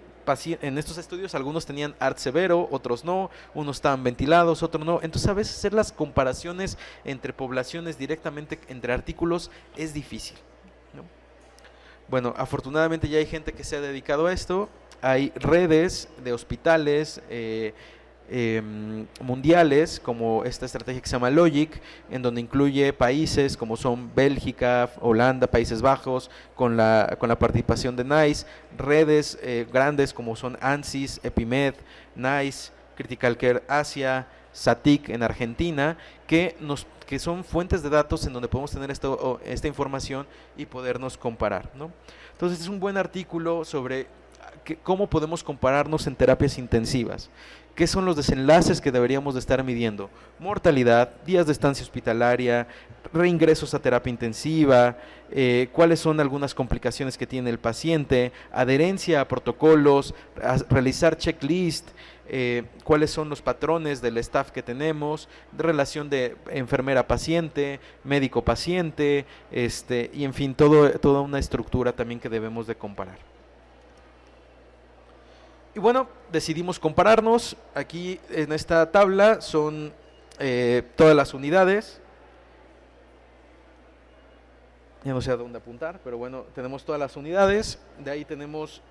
en estos estudios algunos tenían ART severo, otros no, unos estaban ventilados, otros no. Entonces a veces hacer las comparaciones entre poblaciones directamente entre artículos es difícil, ¿no? Bueno, afortunadamente ya hay gente que se ha dedicado a esto, hay redes de hospitales mundiales, como esta estrategia que se llama LOGIC, en donde incluye países como son Bélgica, Holanda, Países Bajos, con la participación de NICE, redes grandes como son ANSYS, EpiMed, NICE, Critical Care Asia, SATIC en Argentina, que son fuentes de datos en donde podemos tener esta información y podernos comparar, ¿no? Entonces es un buen artículo sobre cómo podemos compararnos en terapias intensivas. ¿Qué son los desenlaces que deberíamos de estar midiendo? Mortalidad, días de estancia hospitalaria, reingresos a terapia intensiva, cuáles son algunas complicaciones que tiene el paciente, adherencia a protocolos, realizar checklist, cuáles son los patrones del staff que tenemos, relación de enfermera-paciente, médico-paciente, y en fin, toda una estructura también que debemos de comparar. Y bueno, decidimos compararnos. Aquí en esta tabla son todas las unidades. Ya no sé a dónde apuntar, pero bueno, tenemos todas las unidades. De ahí tenemos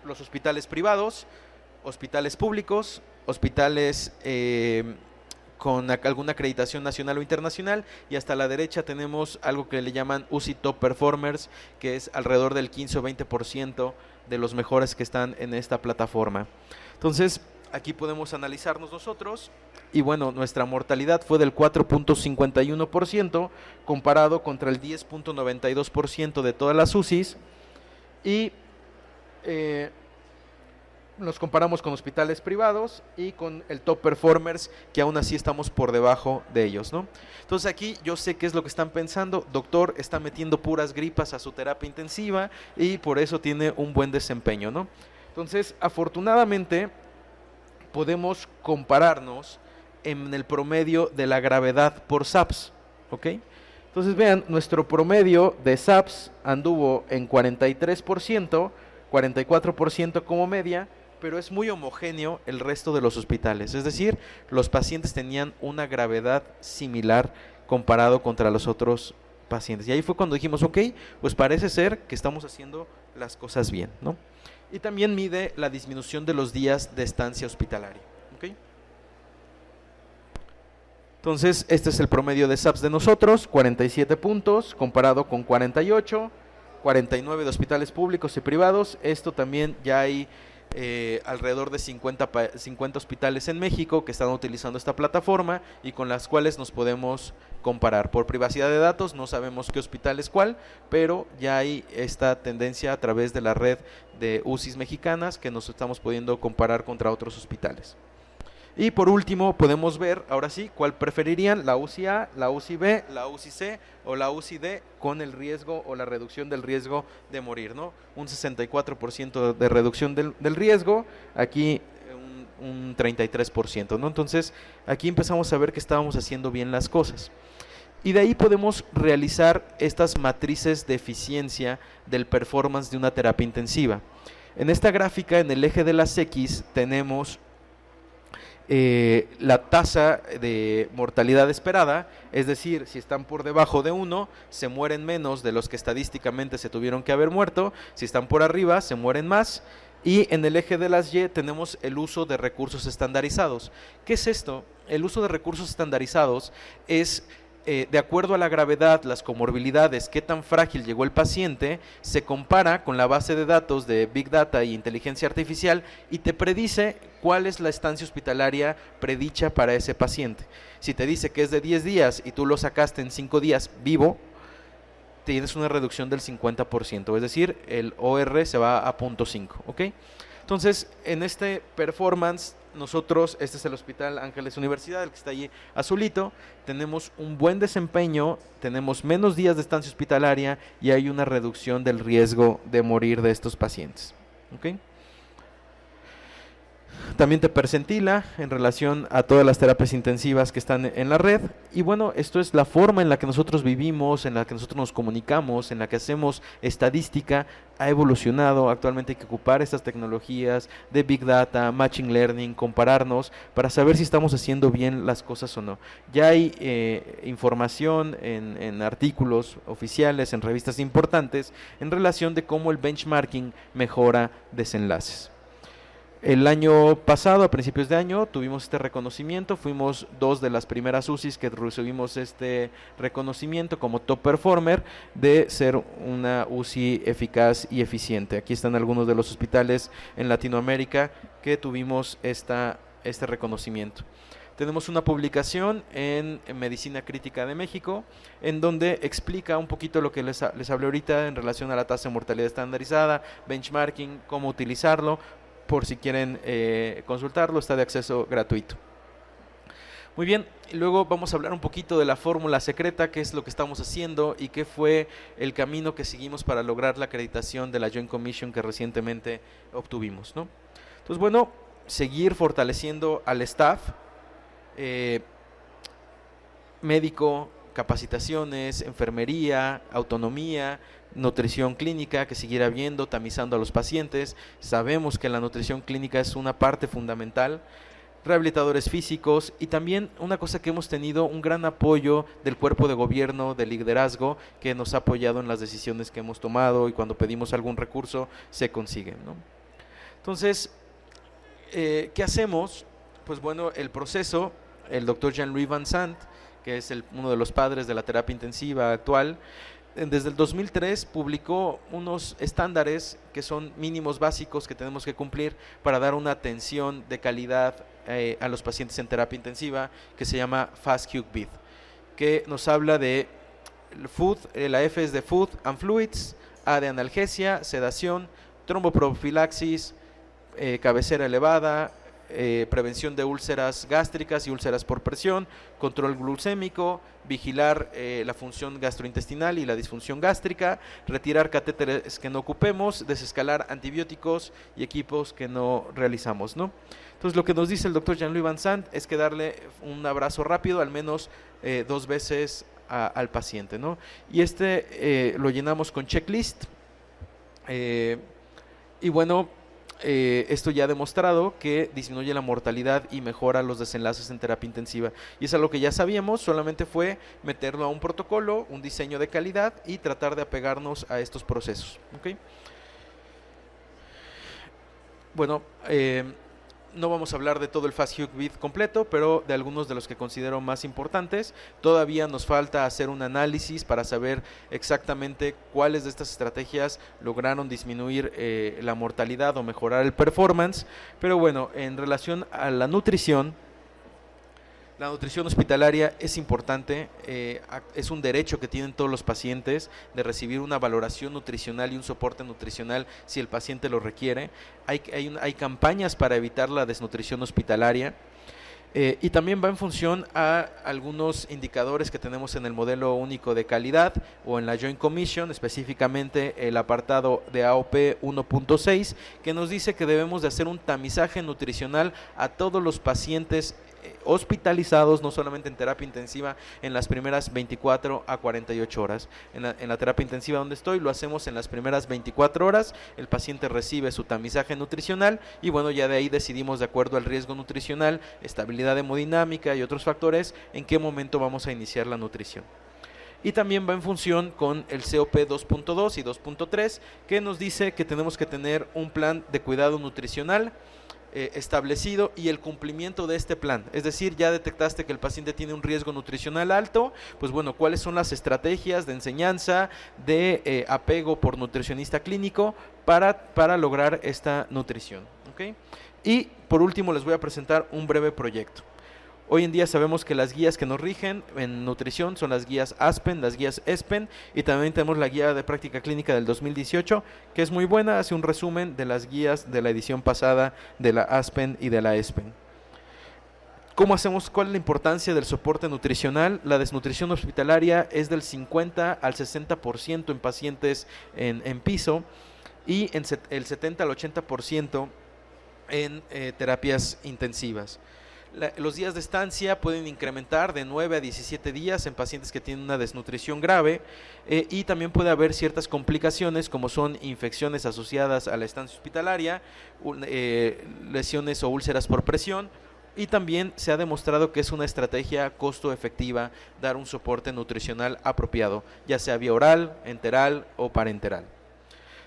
los hospitales privados, hospitales públicos, hospitales con alguna acreditación nacional o internacional, y hasta la derecha tenemos algo que le llaman UCI Top Performers, que es alrededor del 15 o 20% de los mejores que están en esta plataforma. Entonces, aquí podemos analizarnos nosotros, y bueno, nuestra mortalidad fue del 4.51% comparado contra el 10.92% de todas las UCIs, y nos comparamos con hospitales privados y con el top performers, que aún así estamos por debajo de ellos, ¿no? Entonces aquí yo sé qué es lo que están pensando: doctor, está metiendo puras gripas a su terapia intensiva y por eso tiene un buen desempeño, ¿no? Entonces, afortunadamente podemos compararnos en el promedio de la gravedad por SAPS, ¿ok? Entonces vean, nuestro promedio de SAPS anduvo en 43%, 44% como media, pero es muy homogéneo el resto de los hospitales. Es decir, los pacientes tenían una gravedad similar comparado contra los otros pacientes. Y ahí fue cuando dijimos, ok, pues parece ser que estamos haciendo las cosas bien, ¿no? y también mide la disminución de los días de estancia hospitalaria. ¿Okay? Entonces, este es el promedio de SAPS de nosotros, 47 puntos, comparado con 48, 49 de hospitales públicos y privados. Esto también ya hay alrededor de 50 hospitales en México que están utilizando esta plataforma y con las cuales nos podemos comparar. Por privacidad de datos no sabemos qué hospital es cuál, pero ya hay esta tendencia a través de la red de UCIs mexicanas que nos estamos pudiendo comparar contra otros hospitales. Y por último podemos ver, ahora sí, cuál preferirían, la UCI A, la UCI B, la UCI C o la UCI D con el riesgo o la reducción del riesgo de morir, ¿no? Un 64% de reducción del riesgo, aquí un 33%, ¿no? Entonces aquí empezamos a ver que estábamos haciendo bien las cosas. Y de ahí podemos realizar estas matrices de eficiencia del performance de una terapia intensiva. En esta gráfica, en el eje de las X, tenemos la tasa de mortalidad esperada, es decir, si están por debajo de 1, se mueren menos de los que estadísticamente se tuvieron que haber muerto, si están por arriba, se mueren más, y en el eje de las Y tenemos el uso de recursos estandarizados. ¿Qué es esto? El uso de recursos estandarizados es de acuerdo a la gravedad, las comorbilidades, qué tan frágil llegó el paciente, se compara con la base de datos de Big Data y inteligencia artificial y te predice cuál es la estancia hospitalaria predicha para ese paciente. Si te dice que es de 10 días y tú lo sacaste en 5 días vivo, tienes una reducción del 50%, es decir, el OR se va a 0.5, ¿ok? Entonces, en este performance, nosotros, este es el Hospital Ángeles Universidad, el que está allí azulito, tenemos un buen desempeño, tenemos menos días de estancia hospitalaria y hay una reducción del riesgo de morir de estos pacientes. ¿Okay? También te percentila en relación a todas las terapias intensivas que están en la red. Y bueno, esto es la forma en la que nosotros vivimos, en la que nosotros nos comunicamos, en la que hacemos estadística, ha evolucionado. Actualmente hay que ocupar estas tecnologías de Big Data, Machine Learning, compararnos para saber si estamos haciendo bien las cosas o no. Ya hay información en artículos oficiales, en revistas importantes, en relación de cómo el benchmarking mejora desenlaces. El año pasado, a principios de año, tuvimos este reconocimiento, fuimos 2 de las primeras UCIs que recibimos este reconocimiento como top performer de ser una UCI eficaz y eficiente. Aquí están algunos de los hospitales en Latinoamérica que tuvimos este reconocimiento. Tenemos una publicación en Medicina Crítica de México, en donde explica un poquito lo que les hablé ahorita en relación a la tasa de mortalidad estandarizada, benchmarking, cómo utilizarlo. Por si quieren consultarlo, está de acceso gratuito. Muy bien, luego vamos a hablar un poquito de la fórmula secreta, qué es lo que estamos haciendo y qué fue el camino que seguimos para lograr la acreditación de la Joint Commission que recientemente obtuvimos, ¿no? Entonces, bueno, seguir fortaleciendo al staff, médico, capacitaciones, enfermería, autonomía, nutrición clínica, que seguirá viendo, tamizando a los pacientes. Sabemos que la nutrición clínica es una parte fundamental. Rehabilitadores físicos y también una cosa que hemos tenido un gran apoyo del cuerpo de gobierno, del liderazgo que nos ha apoyado en las decisiones que hemos tomado y cuando pedimos algún recurso se consiguen, ¿no? Entonces, ¿qué hacemos? Pues bueno, el proceso, el doctor Jean-Louis Vincent, que es uno de los padres de la terapia intensiva actual, desde el 2003 publicó unos estándares que son mínimos básicos que tenemos que cumplir para dar una atención de calidad a los pacientes en terapia intensiva, que se llama FAST-QBID, que nos habla de food, la F es de food and fluids, A de analgesia, sedación, tromboprofilaxis, cabecera elevada, prevención de úlceras gástricas y úlceras por presión, control glucémico, vigilar la función gastrointestinal y la disfunción gástrica, retirar catéteres que no ocupemos, desescalar antibióticos y equipos que no realizamos, ¿no? Entonces lo que nos dice el doctor Jean-Louis Vincent es que darle un abrazo rápido al menos 2 veces al paciente, ¿no? Y lo llenamos con checklist y bueno, esto ya ha demostrado que disminuye la mortalidad y mejora los desenlaces en terapia intensiva. Y es algo que ya sabíamos, solamente fue meterlo a un protocolo, un diseño de calidad y tratar de apegarnos a estos procesos. ¿Okay? Bueno, no vamos a hablar de todo el Fast Hook Bid completo, pero de algunos de los que considero más importantes. Todavía nos falta hacer un análisis para saber exactamente cuáles de estas estrategias lograron disminuir la mortalidad o mejorar el performance. Pero bueno, en relación a la nutrición hospitalaria es importante, es un derecho que tienen todos los pacientes de recibir una valoración nutricional y un soporte nutricional si el paciente lo requiere. Hay campañas para evitar la desnutrición hospitalaria. Y también va en función a algunos indicadores que tenemos en el modelo único de calidad o en la Joint Commission, específicamente el apartado de AOP 1.6, que nos dice que debemos de hacer un tamizaje nutricional a todos los pacientes hospitalizados, no solamente en terapia intensiva, en las primeras 24 a 48 horas. En la terapia intensiva donde estoy, lo hacemos en las primeras 24 horas, el paciente recibe su tamizaje nutricional y bueno, ya de ahí decidimos, de acuerdo al riesgo nutricional, estabilidad hemodinámica y otros factores, en qué momento vamos a iniciar la nutrición. Y también va en función con el COP 2.2 y 2.3, que nos dice que tenemos que tener un plan de cuidado nutricional establecido y el cumplimiento de este plan. Es decir, ya detectaste que el paciente tiene un riesgo nutricional alto, pues bueno, ¿cuáles son las estrategias de enseñanza, de apego por nutricionista clínico para lograr esta nutrición? ¿Okay? Y por último les voy a presentar un breve proyecto. Hoy en día sabemos que las guías que nos rigen en nutrición son las guías ASPEN, las guías ESPEN, y también tenemos la guía de práctica clínica del 2018, que es muy buena, hace un resumen de las guías de la edición pasada de la ASPEN y de la ESPEN. ¿Cómo hacemos? ¿Cuál es la importancia del soporte nutricional? La desnutrición hospitalaria es del 50 al 60% en pacientes en piso y el 70 al 80% en terapias intensivas. Los días de estancia pueden incrementar de 9 a 17 días en pacientes que tienen una desnutrición grave y también puede haber ciertas complicaciones como son infecciones asociadas a la estancia hospitalaria, lesiones o úlceras por presión, y también se ha demostrado que es una estrategia costo efectiva dar un soporte nutricional apropiado, ya sea vía oral, enteral o parenteral.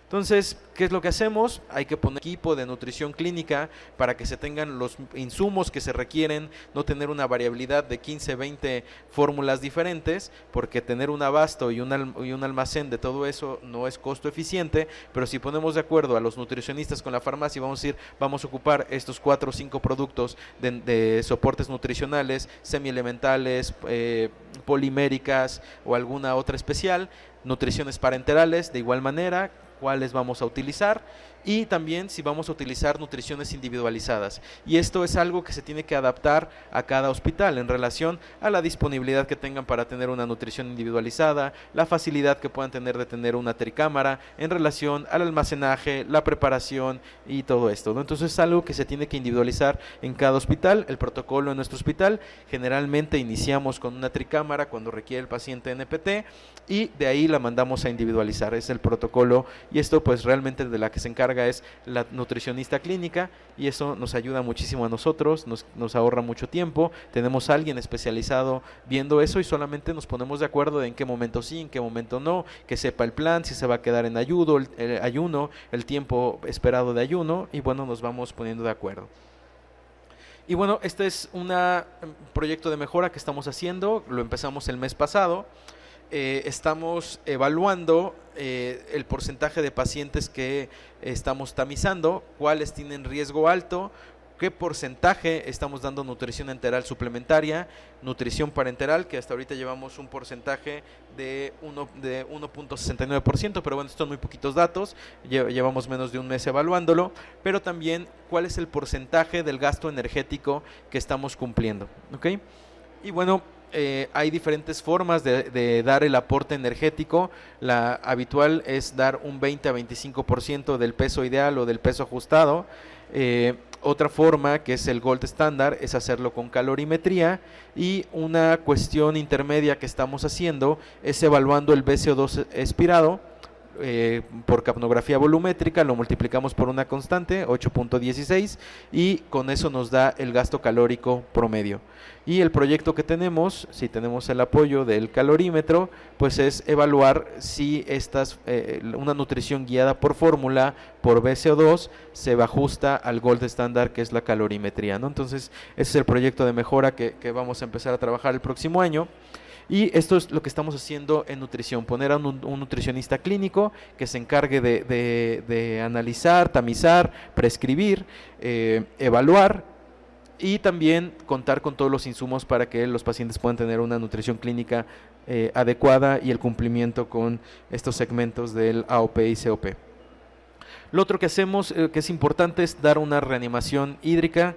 Entonces, ¿qué es lo que hacemos? Hay que poner equipo de nutrición clínica para que se tengan los insumos que se requieren, no tener una variabilidad de 15, 20 fórmulas diferentes, porque tener un abasto y un almacén de todo eso no es costo eficiente, pero si ponemos de acuerdo a los nutricionistas con la farmacia, vamos a ocupar estos 4 o 5 productos de soportes nutricionales, semielementales, poliméricas o alguna otra especial, nutriciones parenterales de igual manera, cuáles vamos a utilizar y también si vamos a utilizar nutriciones individualizadas. Y esto es algo que se tiene que adaptar a cada hospital en relación a la disponibilidad que tengan para tener una nutrición individualizada, la facilidad que puedan tener de tener una tricámara en relación al almacenaje, la preparación y todo esto, ¿no? Entonces es algo que se tiene que individualizar en cada hospital. El protocolo en nuestro hospital, generalmente iniciamos con una tricámara cuando requiere el paciente NPT y de ahí la mandamos a individualizar, es el protocolo, y esto pues realmente de la que se encarga es la nutricionista clínica y eso nos ayuda muchísimo a nosotros, nos ahorra mucho tiempo, tenemos a alguien especializado viendo eso y solamente nos ponemos de acuerdo de en qué momento sí, en qué momento no, que sepa el plan, si se va a quedar en ayuno, el tiempo esperado de ayuno y bueno, nos vamos poniendo de acuerdo. Y bueno, este es un proyecto de mejora que estamos haciendo, lo empezamos el mes pasado. Estamos evaluando el porcentaje de pacientes que estamos tamizando, cuáles tienen riesgo alto, qué porcentaje estamos dando nutrición enteral suplementaria, nutrición parenteral, que hasta ahorita llevamos un porcentaje de 1.69%, pero bueno, estos son muy poquitos datos, llevamos menos de un mes evaluándolo, pero también cuál es el porcentaje del gasto energético que estamos cumpliendo, ¿ok? Y bueno, hay diferentes formas de dar el aporte energético. La habitual es dar un 20 a 25% del peso ideal o del peso ajustado. Otra forma, que es el gold estándar, es hacerlo con calorimetría, y una cuestión intermedia que estamos haciendo es evaluando el BCO2 expirado por capnografía volumétrica, lo multiplicamos por una constante, 8.16, y con eso nos da el gasto calórico promedio. Y el proyecto que tenemos, si tenemos el apoyo del calorímetro, pues es evaluar si una nutrición guiada por fórmula, por BCO2, se ajusta al gold estándar, que es la calorimetría, ¿no? Entonces, ese es el proyecto de mejora que vamos a empezar a trabajar el próximo año. Y esto es lo que estamos haciendo en nutrición, poner a un nutricionista clínico que se encargue de analizar, tamizar, prescribir, evaluar, y también contar con todos los insumos para que los pacientes puedan tener una nutrición clínica adecuada y el cumplimiento con estos segmentos del AOP y COP. Lo otro que hacemos, que es importante, es dar una reanimación hídrica.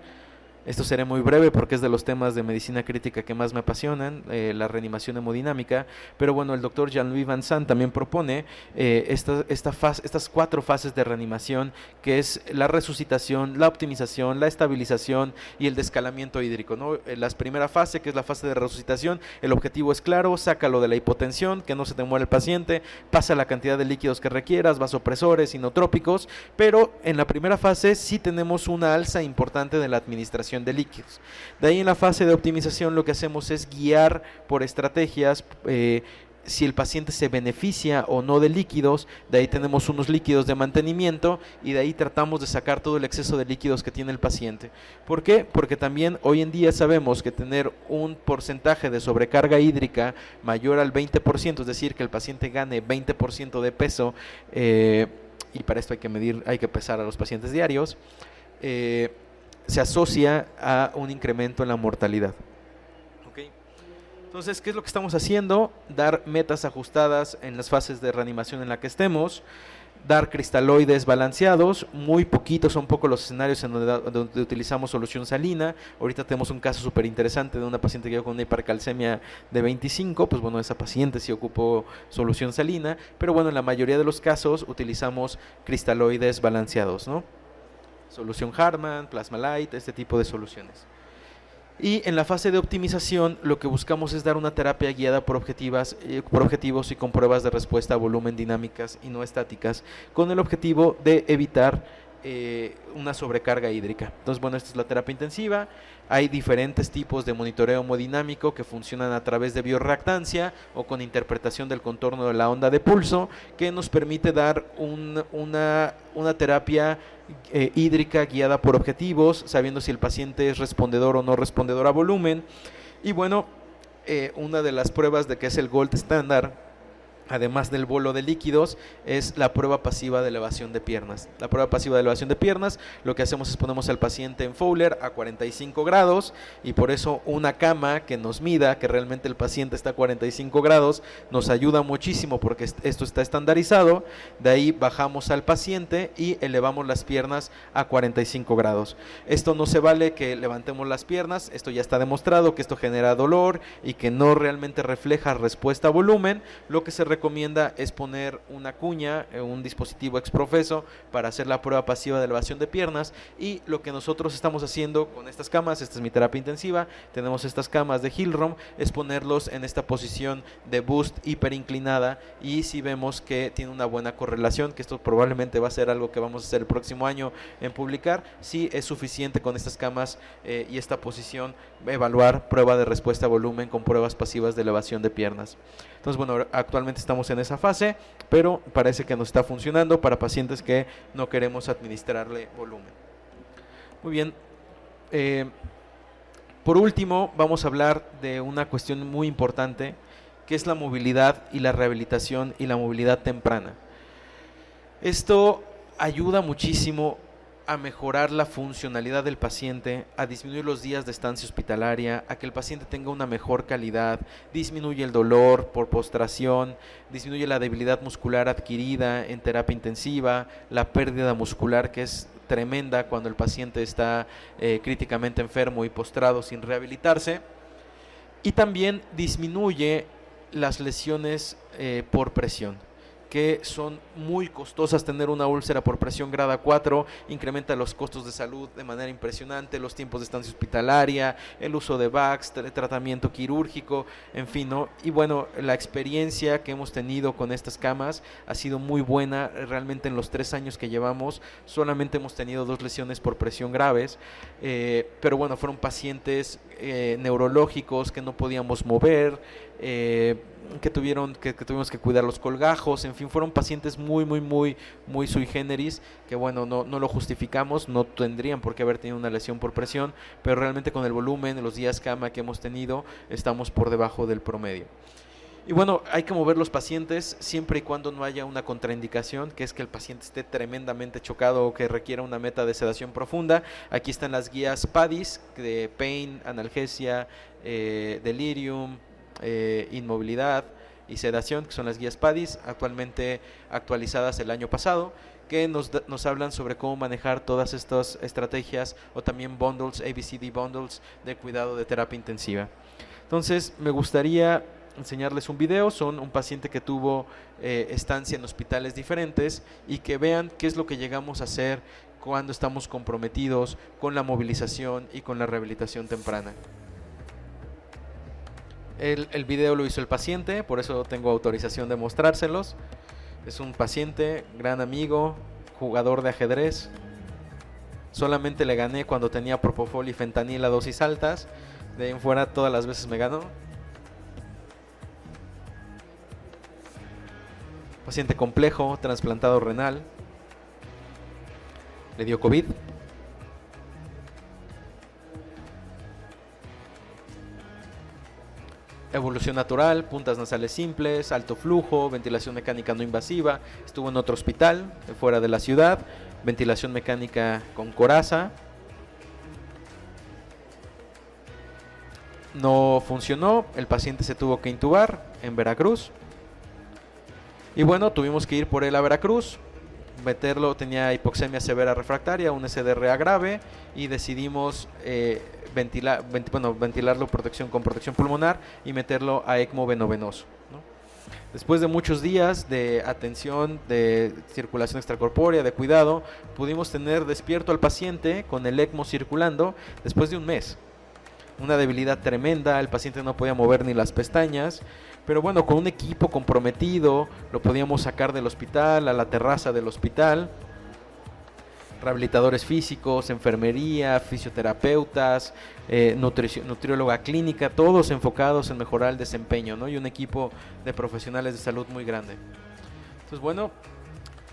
Esto será muy breve porque es de los temas de medicina crítica que más me apasionan, la reanimación hemodinámica, pero bueno, el doctor Jean-Louis Vincent también propone estas 4 fases de reanimación, que es la resucitación, la optimización, la estabilización y el descalamiento hídrico, ¿no? La primera fase, que es la fase de resucitación, el objetivo es claro: sácalo de la hipotensión, que no se te muera el paciente, pasa la cantidad de líquidos que requieras, vasopresores, inotrópicos, pero en la primera fase sí tenemos una alza importante de la administración de líquidos. De ahí, en la fase de optimización, lo que hacemos es guiar por estrategias si el paciente se beneficia o no de líquidos. De ahí tenemos unos líquidos de mantenimiento y de ahí tratamos de sacar todo el exceso de líquidos que tiene el paciente. ¿Por qué? Porque también hoy en día sabemos que tener un porcentaje de sobrecarga hídrica mayor al 20%, es decir, que el paciente gane 20% de peso, y para esto hay que pesar a los pacientes diarios, se asocia a un incremento en la mortalidad. ¿Okay? Entonces, ¿qué es lo que estamos haciendo? Dar metas ajustadas en las fases de reanimación en la que estemos, dar cristaloides balanceados. Muy poquitos, son pocos los escenarios en donde utilizamos solución salina. Ahorita tenemos un caso súper interesante de una paciente que llegó con una hipercalcemia de 25, pues bueno, esa paciente sí ocupó solución salina, pero bueno, en la mayoría de los casos utilizamos cristaloides balanceados, ¿no? Solución Hartmann, Plasma Light, este tipo de soluciones. Y en la fase de optimización, lo que buscamos es dar una terapia guiada por objetivos y con pruebas de respuesta a volumen dinámicas y no estáticas, con el objetivo de evitar una sobrecarga hídrica. Entonces, bueno, esta es la terapia intensiva. Hay diferentes tipos de monitoreo hemodinámico que funcionan a través de bioreactancia o con interpretación del contorno de la onda de pulso, que nos permite dar una terapia hídrica guiada por objetivos, sabiendo si el paciente es respondedor o no respondedor a volumen. Y bueno, una de las pruebas de que es el gold estándar, además del bolo de líquidos, es la prueba pasiva de elevación de piernas. La prueba pasiva de elevación de piernas, lo que hacemos es ponemos al paciente en Fowler a 45 grados, y por eso una cama que nos mida que realmente el paciente está a 45 grados nos ayuda muchísimo, porque esto está estandarizado. De ahí bajamos al paciente y elevamos las piernas a 45 grados. Esto no se vale que levantemos las piernas, esto ya está demostrado que esto genera dolor y que no realmente refleja respuesta a volumen. Lo que se recomienda es poner una cuña, un dispositivo exprofeso para hacer la prueba pasiva de elevación de piernas. Y lo que nosotros estamos haciendo con estas camas, esta es mi terapia intensiva, tenemos estas camas de Hillrom, es ponerlos en esta posición de boost hiperinclinada, y si vemos que tiene una buena correlación, que esto probablemente va a ser algo que vamos a hacer el próximo año en publicar, si es suficiente con estas camas y esta posición, evaluar prueba de respuesta a volumen con pruebas pasivas de elevación de piernas. Entonces, bueno, actualmente estamos en esa fase, pero parece que nos está funcionando para pacientes que no queremos administrarle volumen. Muy bien. Por último, vamos a hablar de una cuestión muy importante, que es la movilidad y la rehabilitación y la movilidad temprana. Esto ayuda muchísimo a mejorar la funcionalidad del paciente, a disminuir los días de estancia hospitalaria, a que el paciente tenga una mejor calidad, disminuye el dolor por postración, disminuye la debilidad muscular adquirida en terapia intensiva, la pérdida muscular, que es tremenda cuando el paciente está críticamente enfermo y postrado sin rehabilitarse, y también disminuye las lesiones por presión. que son muy costosas. Tener una úlcera por presión grado 4 incrementa los costos de salud de manera impresionante, los tiempos de estancia hospitalaria, el uso de VACs, tratamiento quirúrgico, en fin, ¿no? Y bueno, la experiencia que hemos tenido con estas camas ha sido muy buena. Realmente en los 3 años que llevamos solamente hemos tenido 2 lesiones por presión graves, pero bueno, fueron pacientes neurológicos que no podíamos mover, que tuvimos que cuidar los colgajos, en fin, fueron pacientes muy sui generis, que bueno, no lo justificamos, no tendrían por qué haber tenido una lesión por presión, pero realmente con el volumen, los días cama que hemos tenido, estamos por debajo del promedio. Y bueno, hay que mover los pacientes siempre y cuando no haya una contraindicación, que es que el paciente esté tremendamente chocado o que requiera una meta de sedación profunda. Aquí están las guías PADIS de pain, analgesia, delirium, inmovilidad y sedación, que son las guías PADIS, actualmente actualizadas el año pasado, que nos hablan sobre cómo manejar todas estas estrategias, o también bundles, ABCD bundles de cuidado de terapia intensiva. Entonces me gustaría enseñarles un video. Son un paciente que tuvo estancia en hospitales diferentes, y que vean qué es lo que llegamos a hacer cuando estamos comprometidos con la movilización y con la rehabilitación temprana. El video lo hizo el paciente, por eso tengo autorización de mostrárselos. Es un paciente, gran amigo, jugador de ajedrez. Solamente le gané cuando tenía propofol y fentanil a dosis altas. De ahí en fuera todas las veces me ganó. Paciente complejo, trasplantado renal. Le dio COVID. Evolución natural, puntas nasales simples, alto flujo, ventilación mecánica no invasiva. Estuvo en otro hospital, fuera de la ciudad. Ventilación mecánica con coraza. No funcionó, el paciente se tuvo que intubar en Veracruz. Y bueno, tuvimos que ir por él a Veracruz, meterlo, tenía hipoxemia severa refractaria, un SDRA grave, y decidimos ventilarlo con protección pulmonar y meterlo a ECMO venovenoso, ¿no? Después de muchos días de atención, de circulación extracorpórea, de cuidado, pudimos tener despierto al paciente con el ECMO circulando después de un mes. Una debilidad tremenda, el paciente no podía mover ni las pestañas, pero bueno, con un equipo comprometido lo podíamos sacar del hospital, a la terraza del hospital. Rehabilitadores físicos, enfermería, fisioterapeutas, nutrióloga clínica, todos enfocados en mejorar el desempeño, ¿no? Y un equipo de profesionales de salud muy grande. Entonces bueno,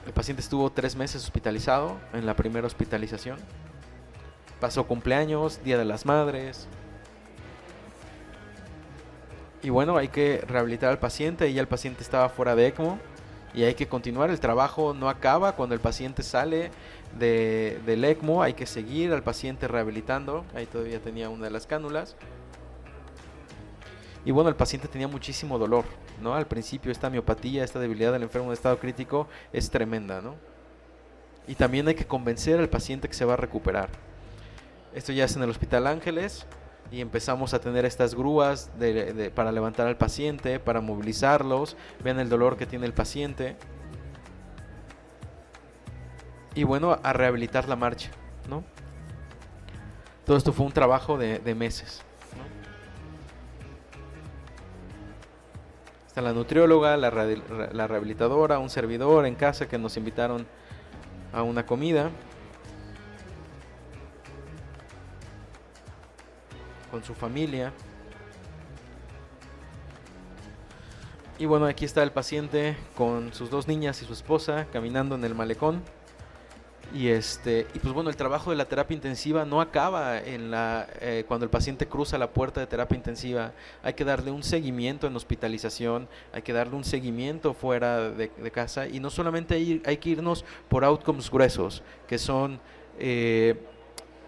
el paciente estuvo 3 meses hospitalizado en la primera hospitalización. Pasó cumpleaños, Día de las Madres. Y bueno, hay que rehabilitar al paciente, y ya el paciente estaba fuera de ECMO, y hay que continuar. El trabajo no acaba cuando el paciente sale del ECMO, hay que seguir al paciente rehabilitando. Ahí todavía tenía una de las cánulas. Y bueno, el paciente tenía muchísimo dolor, ¿no? Al principio esta miopatía, esta debilidad del enfermo en estado crítico es tremenda, ¿no? Y también hay que convencer al paciente que se va a recuperar. Esto ya es en el Hospital Ángeles. Y empezamos a tener estas grúas para levantar al paciente, para movilizarlos. Vean el dolor que tiene el paciente. Y bueno, a rehabilitar la marcha, ¿no? Todo esto fue un trabajo de meses, ¿no? Está la nutrióloga, la rehabilitadora, un servidor en casa que nos invitaron a una comida con su familia. Y bueno, aquí está el paciente con sus 2 niñas y su esposa caminando en el malecón. Y pues bueno, el trabajo de la terapia intensiva no acaba cuando el paciente cruza la puerta de terapia intensiva. Hay que darle un seguimiento en hospitalización, hay que darle un seguimiento fuera de casa, y no solamente hay que irnos por outcomes gruesos, que son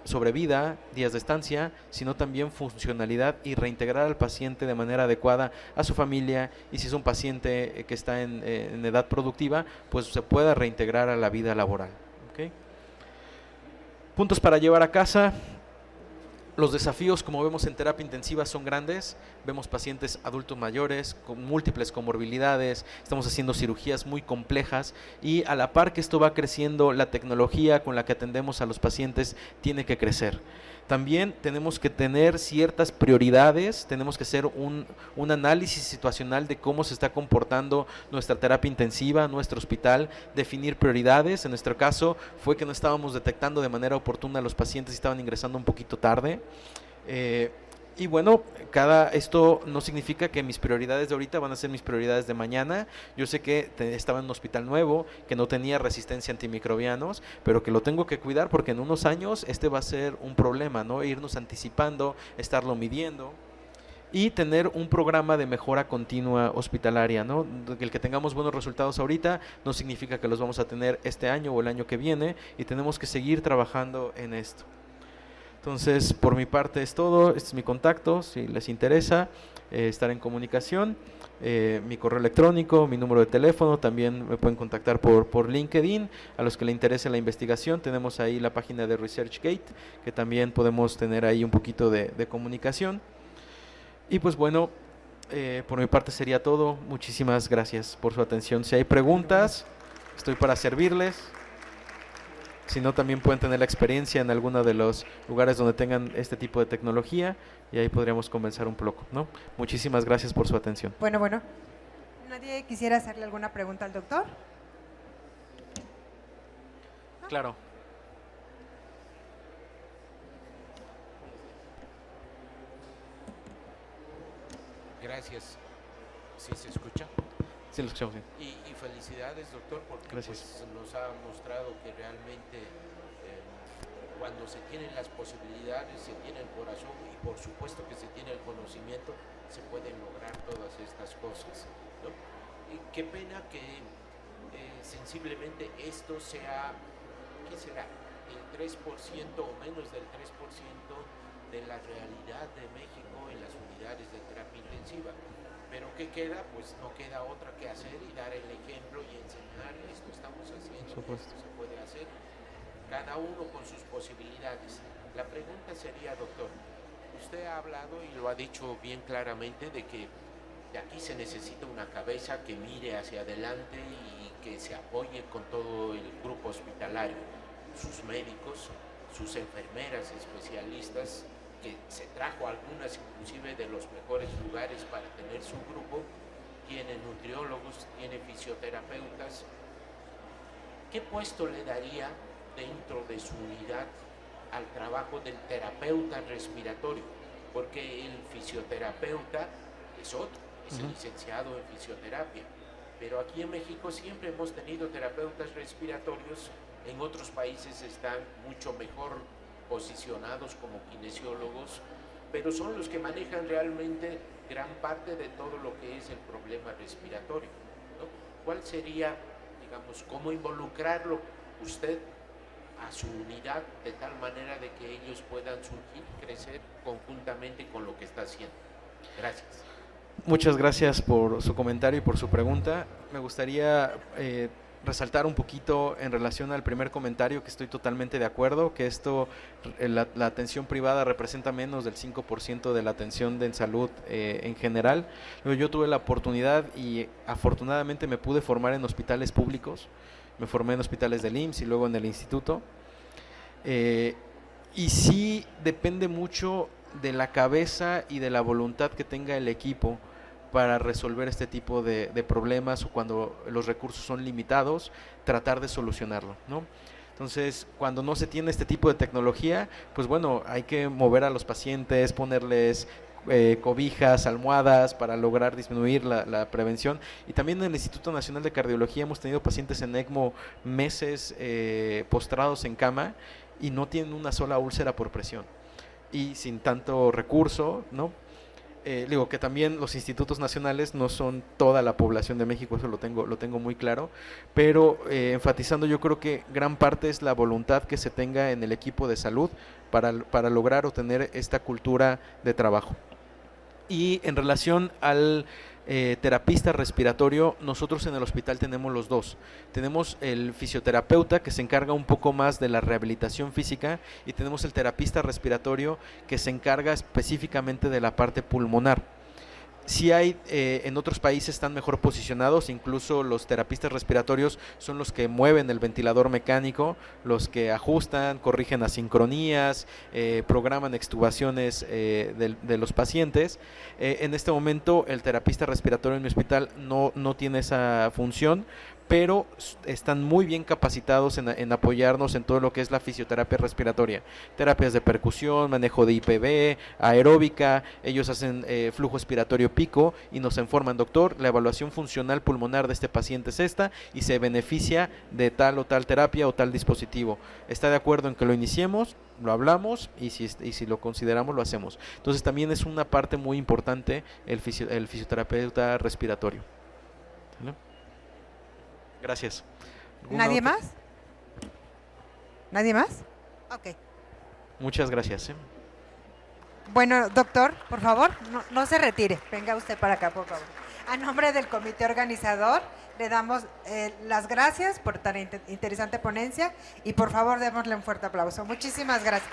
sobrevida, días de estancia, sino también funcionalidad y reintegrar al paciente de manera adecuada a su familia, y si es un paciente que está en edad productiva, pues se pueda reintegrar a la vida laboral. ¿Okay? Puntos para llevar a casa. Los desafíos, como vemos en terapia intensiva, son grandes. Vemos pacientes adultos mayores con múltiples comorbilidades, estamos haciendo cirugías muy complejas y a la par que esto va creciendo, la tecnología con la que atendemos a los pacientes tiene que crecer. También tenemos que tener ciertas prioridades, tenemos que hacer un análisis situacional de cómo se está comportando nuestra terapia intensiva, nuestro hospital, definir prioridades. En nuestro caso fue que no estábamos detectando de manera oportuna a los pacientes y estaban ingresando un poquito tarde. Y bueno, esto no significa que mis prioridades de ahorita van a ser mis prioridades de mañana. Yo sé que estaba en un hospital nuevo, que no tenía resistencia a antimicrobianos, pero que lo tengo que cuidar porque en unos años este va a ser un problema, ¿no? Irnos anticipando, estarlo midiendo y tener un programa de mejora continua hospitalaria, ¿no? El que tengamos buenos resultados ahorita no significa que los vamos a tener este año o el año que viene y tenemos que seguir trabajando en esto. Entonces, por mi parte es todo. Este es mi contacto, si les interesa estar en comunicación. Mi correo electrónico, mi número de teléfono, también me pueden contactar por LinkedIn. A los que les interese la investigación, tenemos ahí la página de ResearchGate, que también podemos tener ahí un poquito de comunicación. Y pues bueno, por mi parte sería todo. Muchísimas gracias por su atención. Si hay preguntas, estoy para servirles. Si no, también pueden tener la experiencia en alguno de los lugares donde tengan este tipo de tecnología y ahí podríamos conversar un poco, ¿no? Muchísimas gracias por su atención. Bueno. ¿Nadie quisiera hacerle alguna pregunta al doctor? ¿No? Claro. Gracias. ¿Sí se escucha? Sí, lo escuchamos bien. Y felicidades, doctor, porque pues, nos ha mostrado que realmente cuando se tienen las posibilidades, se tiene el corazón y por supuesto que se tiene el conocimiento, se pueden lograr todas estas cosas, ¿no? Y qué pena que sensiblemente esto sea, ¿qué será? El 3% o menos del 3% de la realidad de México en las unidades de terapia intensiva. Pero ¿qué queda? Pues no queda otra que hacer y dar el ejemplo y enseñar esto estamos haciendo, esto se puede hacer, cada uno con sus posibilidades. La pregunta sería, doctor, usted ha hablado y lo ha dicho bien claramente de que de aquí se necesita una cabeza que mire hacia adelante y que se apoye con todo el grupo hospitalario, sus médicos, sus enfermeras especialistas, que se trajo algunas inclusive de los mejores lugares para tener su grupo, tiene nutriólogos, tiene fisioterapeutas. ¿Qué puesto le daría dentro de su unidad al trabajo del terapeuta respiratorio? Porque el fisioterapeuta es otro, es el licenciado en fisioterapia, pero aquí en México siempre hemos tenido terapeutas respiratorios, en otros países están mucho mejor posicionados como kinesiólogos, pero son los que manejan realmente gran parte de todo lo que es el problema respiratorio, ¿no? ¿Cuál sería, digamos, cómo involucrarlo usted a su unidad de tal manera de que ellos puedan surgir y crecer conjuntamente con lo que está haciendo? Gracias. Muchas gracias por su comentario y por su pregunta. Me gustaría resaltar un poquito en relación al primer comentario, que estoy totalmente de acuerdo, que la atención privada representa menos del 5% de la atención en salud en general. Yo tuve la oportunidad y afortunadamente me pude formar en hospitales públicos, me formé en hospitales del IMSS y luego en el instituto, y sí depende mucho de la cabeza y de la voluntad que tenga el equipo para resolver este tipo de problemas, o cuando los recursos son limitados, tratar de solucionarlo, ¿no? Entonces, cuando no se tiene este tipo de tecnología, pues bueno, hay que mover a los pacientes, ponerles cobijas, almohadas para lograr disminuir la prevención. Y también en el Instituto Nacional de Cardiología hemos tenido pacientes en ECMO meses postrados en cama y no tienen una sola úlcera por presión y sin tanto recurso, ¿no? Digo que también los institutos nacionales no son toda la población de México, eso lo tengo muy claro, pero enfatizando, yo creo que gran parte es la voluntad que se tenga en el equipo de salud para lograr o tener esta cultura de trabajo. Y en relación al terapista respiratorio, nosotros en el hospital tenemos los dos. Tenemos el fisioterapeuta que se encarga un poco más de la rehabilitación física y tenemos el terapista respiratorio que se encarga específicamente de la parte pulmonar. Sí hay, en otros países están mejor posicionados, incluso los terapistas respiratorios son los que mueven el ventilador mecánico, los que ajustan, corrigen asincronías, programan extubaciones de los pacientes. En este momento el terapista respiratorio en mi hospital no tiene esa función, pero están muy bien capacitados en apoyarnos en todo lo que es la fisioterapia respiratoria, terapias de percusión, manejo de IPV, aeróbica. Ellos hacen flujo expiratorio pico y nos informan: doctor, la evaluación funcional pulmonar de este paciente es esta y se beneficia de tal o tal terapia o tal dispositivo. ¿Está de acuerdo en que lo iniciemos? Lo hablamos y si lo consideramos lo hacemos. Entonces también es una parte muy importante el fisioterapeuta respiratorio. ¿No? Gracias. ¿Nadie más? ¿Nadie más? Ok. Muchas gracias. Bueno, doctor, por favor, no se retire. Venga usted para acá, por favor. A nombre del comité organizador, le damos las gracias por tan interesante ponencia y por favor démosle un fuerte aplauso. Muchísimas gracias.